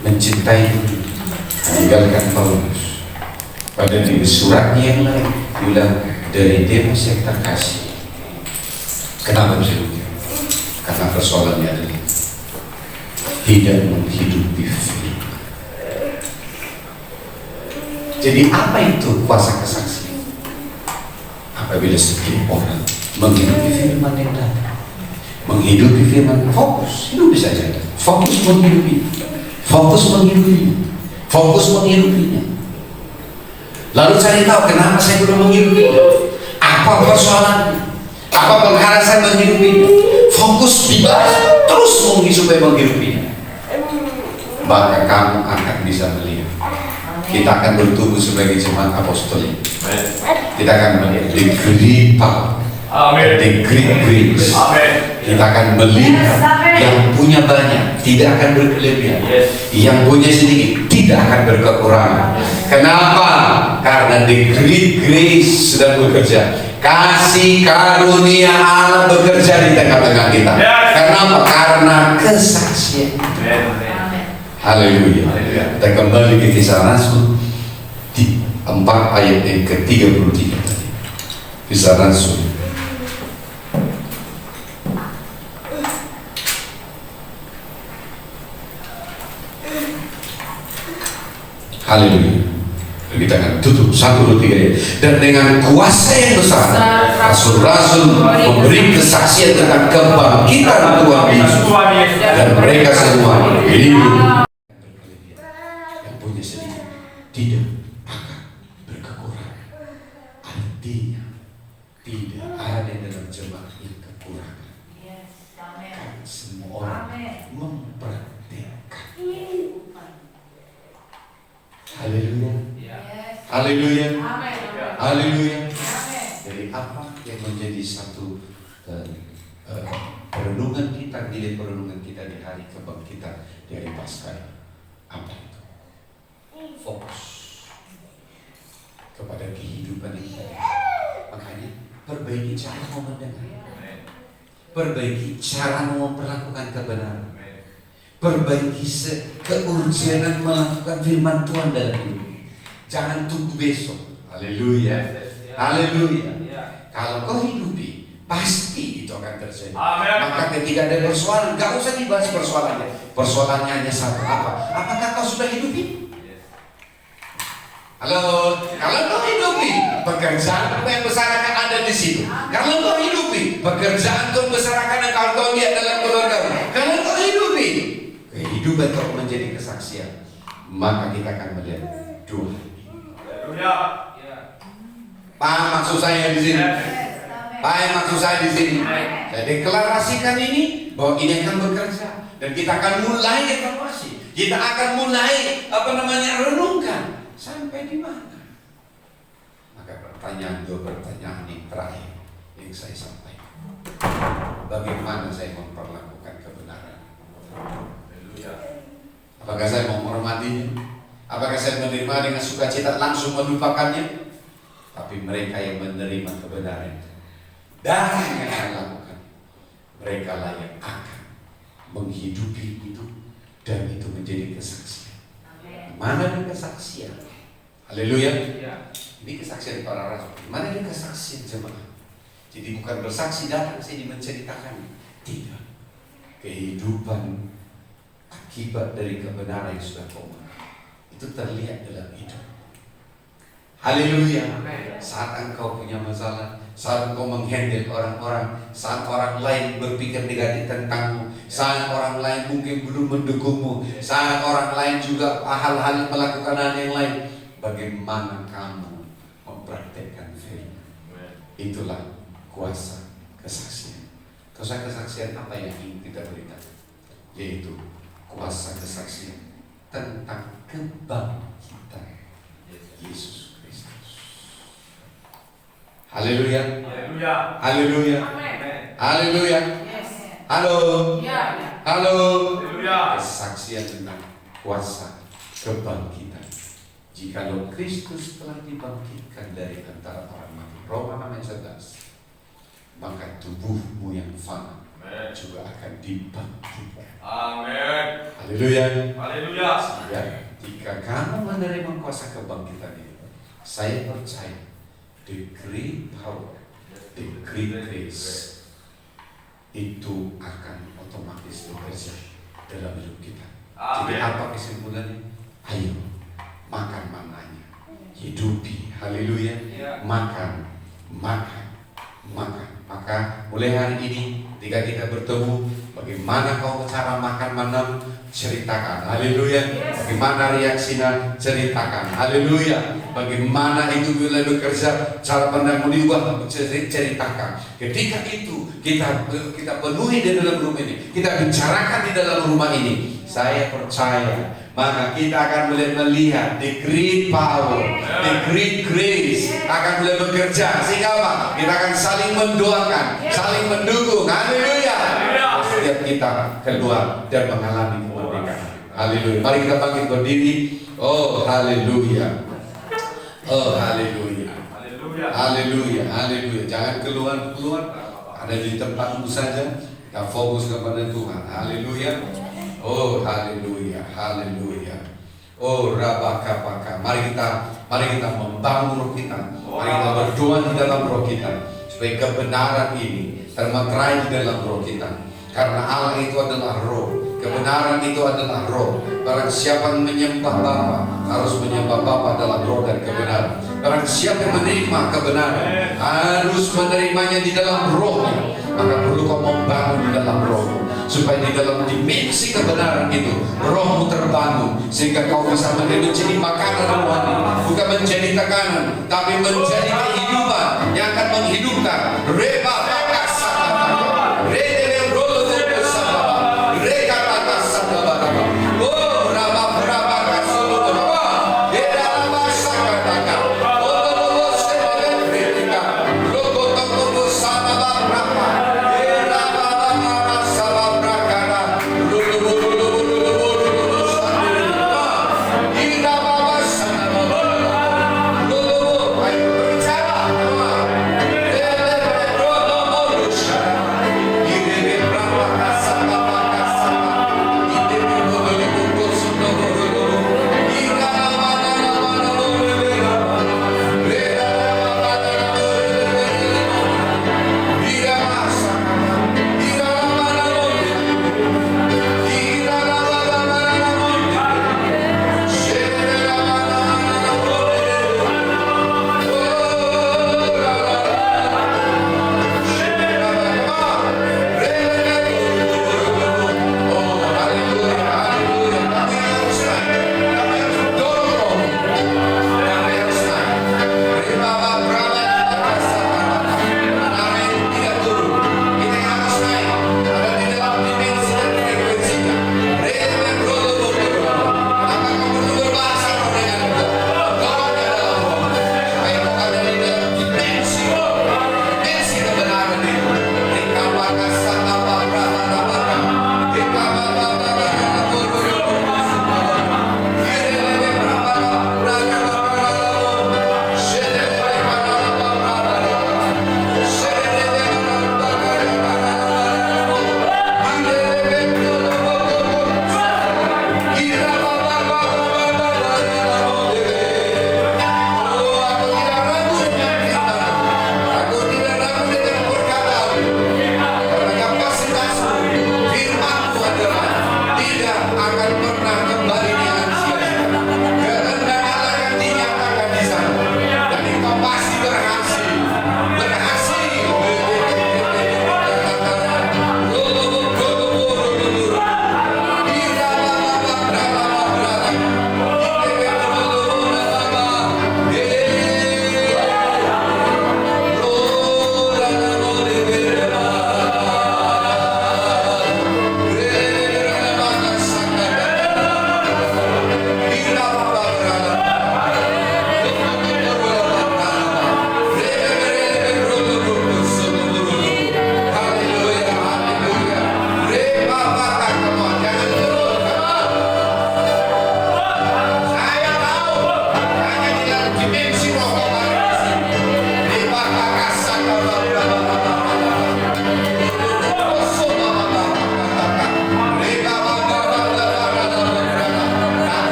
mencintai dunia, meninggalkan Paulus. Pada di suratnya yang lain bilang dari Demas yang terkasih. Kenapa demikian? Karena persoalannya adalah tidak menghidupi firman. Jadi apa itu kuasa kesaksian? Apabila setiap orang menghidupi firman yang datang, menghidupi firman, fokus hidupi saja, fokus menghidupi, fokus menghidupi, fokus menghidupinya. Lalu cari tahu kenapa saya belum menghidupinya, apa persoalannya, apa perkara saya menghidupinya. Fokus dibahas terus supaya menghidupinya, maka kamu akan bisa melihat. Kita akan bertumbuh sebagai jemaat apostolik. Kita akan melihat degree power, degree grace. Kita akan melihat yang punya banyak tidak akan berkelebihan, yang punya sedikit tidak akan berkekurangan. Kenapa? Karena degree grace sedang bekerja. Kasih karunia Allah bekerja di tengah-tengah kita. Kenapa? Karena kesaksian. Haleluya. Kita kembali ke Kisah Rasul di 4 ayat yang ke-33 tadi. Kisah Rasul. Haleluya. Kita akan tutup 1, 2, 3 dan dengan kuasa yang besar rasul-rasul memberi kesaksian tentang kebangkitan Tuhan Yesus dan mereka semua hidup yang punya sedikit tidak akan berkekurangan. Artinya tidak ada dalam jemaat yang kekurangan karena semua orang mempraktekkan. Haleluya. Haleluya. Haleluya. Jadi apa yang menjadi satu perenungan kita, nilai perenungan kita di hari kebangkitan dari Paskah? Apa itu? Fokus kepada kehidupan yang kita. Makanya perbaiki cara mau mendengar, perbaiki cara mau memperlakukan kebenaran, perbaiki keurgenan melakukan firman Tuhan dalam hidup. Jangan tunggu besok. Haleluya. Haleluya. Kalau kau hidupi, pasti itu akan terjadi. Maka ketika ada persoalan, gak usah dibahas persoalannya. Persoalannya hanya satu, apa? Apakah kau sudah hidupi? Halo. Kalau kau hidupi, pekerjaan yang besar akan ada di situ. Kalau kau hidupi, pekerjaan Tuhan besar akan kau lihat dalam keluarga. Kalau kau hidupi, kehidupan kau menjadi kesaksian. Maka kita akan melihat dua. Paham maksud saya di sini? Paham maksud saya di sini? Saya deklarasikan ini bahwa ini akan bekerja dan kita akan mulai evaluasi. Kita akan mulai renungkan sampai di mana. Maka dua pertanyaan yang terakhir yang saya sampaikan. Bagaimana saya memperlakukan kebenaran? Apakah saya mau menghormatinya? Apakah saya menerima dengan sukacita langsung melupakannya? Tapi mereka yang menerima kebenaran dan yang akan lakukan, mereka lah yang akan menghidupi itu dan itu menjadi kesaksian. Mana ada kesaksian? Haleluya. Ini kesaksian para rasul. Mana ada kesaksian jemaat? Jadi bukan bersaksi datang saya menceritakannya. Tidak. Kehidupan akibat dari kebenaran yang sudah kau itu terlihat dalam hidup. Haleluya. Saat engkau punya masalah, saat engkau menghandle orang-orang, saat orang lain berpikir negatif tentangmu, saat orang lain mungkin belum mendukungmu, saat orang lain juga hal-hal melakukan hal yang lain, bagaimana kamu mempraktekkan firman? Itulah kuasa kesaksian. Kuasa kesaksian apa yang ingin kita berikan? Yaitu kuasa kesaksian tentang kebangkitan Yesus Kristus. Haleluya. Haleluya. Haleluya. Amin. Haleluya. Yes. Halo. Ya. Halo. Haleluya. Kesaksian tentang kuasa kebangkitan. Jikalau Kristus telah dibangkitkan dari antara orang mati, Roma 6:11, maka tubuhmu yang fana juga akan dibangkitkan. Amin. Haleluya. Haleluya. Ya, jika kamu menerima kuasa kebangkitan itu, saya percaya the great power, the great grace itu akan otomatis bekerja dalam hidup kita. Jadi Amin. apa kesimpulannya? Ayo makan mananya, hidupi. Haleluya. Ya. Makan, makan, makan. Maka mulai hari ini ketika kita bertemu, bagaimana kau cara makan manam, ceritakan. Haleluya. Bagaimana reaksinya, ceritakan. Haleluya. Bagaimana itu bila bekerja, cara pandangmu diubah, ceritakan. Ketika itu kita penuhi di dalam rumah ini, kita bicarakan di dalam rumah ini, saya percaya maka kita akan mulai melihat the great power, the great grace akan mulai bekerja. Sehingga apa? Kita akan saling mendoakan, saling mendukung. Haleluya. Setiap kita keluar dan mengalami kemerdekaan. Haleluya. Mari kita bangkit berdiri. Oh haleluya. Oh haleluya. Haleluya. Haleluya. Haleluya. Jangan keluar. Ada di tempatmu saja. Kita fokus kepada Tuhan. Haleluya. Oh haleluya. Haleluya. Oh rabakapaka. Mari kita membangun roh kita. Mari kita berdoa di dalam roh kita supaya kebenaran ini termaterai di dalam roh kita. Karena Allah itu adalah roh, kebenaran itu adalah roh. Barang siapa yang menyembah Bapa harus menyembah Bapa dalam roh dan kebenaran. Barang siapa yang menerima kebenaran harus menerimanya di dalam rohnya. Maka perlu kau membangun di dalam roh, supaya di dalam dimensi kebenaran itu rohmu terbangun, sehingga kau bisa menjadi makanan rohani, bukan menjadi tekanan, tapi menjadi kehidupan yang akan menghidupkan. Reba bakasa oh raba kasulu era raba sakataka oh sebenarnya logo toko sama berapa era raba sama berapa ira baba sama logo ayo bicara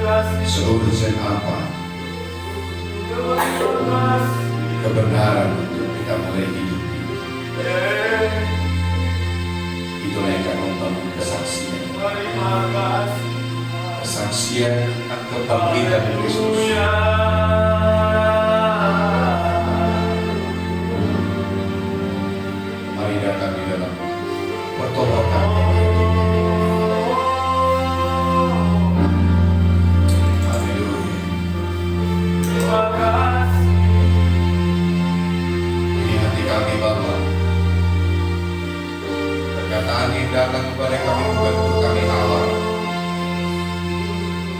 Seurusan apa kebenaran untuk kita mulai hidup. Itulah yang akan membangun kesaksian. Kesaksian tentang kebangkitan Kristus. Mari datang di dalam pertobatan. Haleluya. Ini hati kami Bapa. Perkataan yang datang kepada kami bukan untuk kami awal.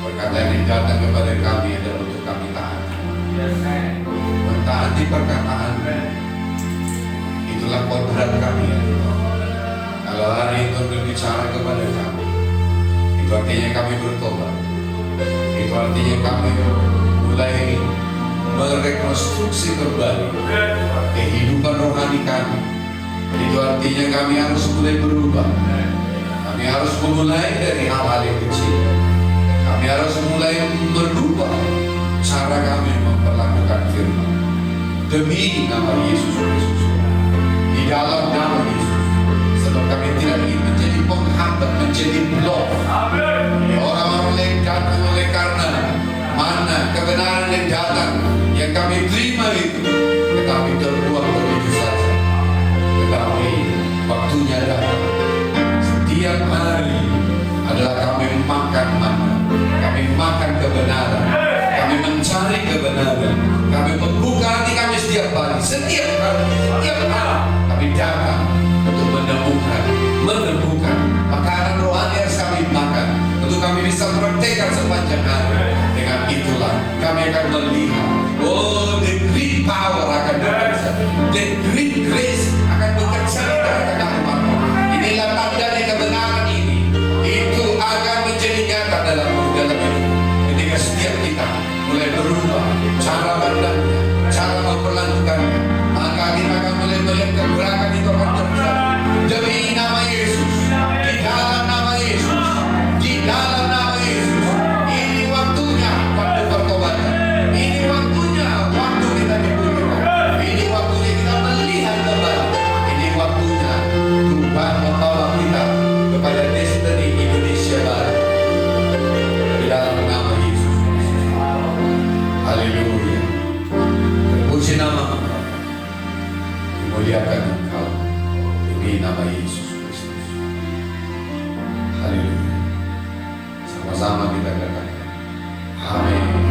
Perkataan yang datang kepada kami adalah untuk kami taat. Mentaati perkataan, itulah kodrat kami ya. Kalau hari itu berbicara kepada kami, itu artinya kami bertobat. Itu artinya kami mulai merekonstruksi kembali kehidupan rohani kami. Itu artinya kami harus mulai berubah. Kami harus memulai dari hal-hal yang kecil. Kami harus mulai merubah cara kami memperlakukan firman demi nama Yesus Kristus. Di dalam nama Yesus, sebab kami tidak ingin menjadi penghambat, menjadi blok. Orang-orang yang datang oleh karena mana kebenaran yang datang yang kami terima itu, tetapi terbuang begitu saja. Tetapi waktunya datang. Setiap hari adalah kami makan mana, kami makan kebenaran, kami mencari kebenaran, kami membuka hati kami setiap hari, setiap kami datang untuk menemukan makanan rohani yang kami makan, untuk kami bisa praktekkan sepanjang hari. Dengan itulah kami akan melihat, oh, the great power akan bekerja, the great grace akan bekerja di tengah-tengah umatmu. Inilah tanda dari kebenaran ini, itu akan menjadi nyata dalam hidup. Ketika setiap kita mulai berubah cara pandangnya, cara memperlakukannya, maka kita akan mulai melihat keberakan itu akan terjadi demi nama Yesus, di dalam nama Yesus, di dalam nama Yesus. Ini waktunya waktu pertobatan, ini waktunya waktu kita dipulihkan, ini waktunya kita melihat kembali, ini waktunya Tuhan membawa kita kepada destiny Indonesia baru di dalam nama Yesus. Haleluya. Terpuji nama Engkau, dimuliakan Engkau demi nama Yesus Kristus. Haleluya. Sama-sama kita katakan amin.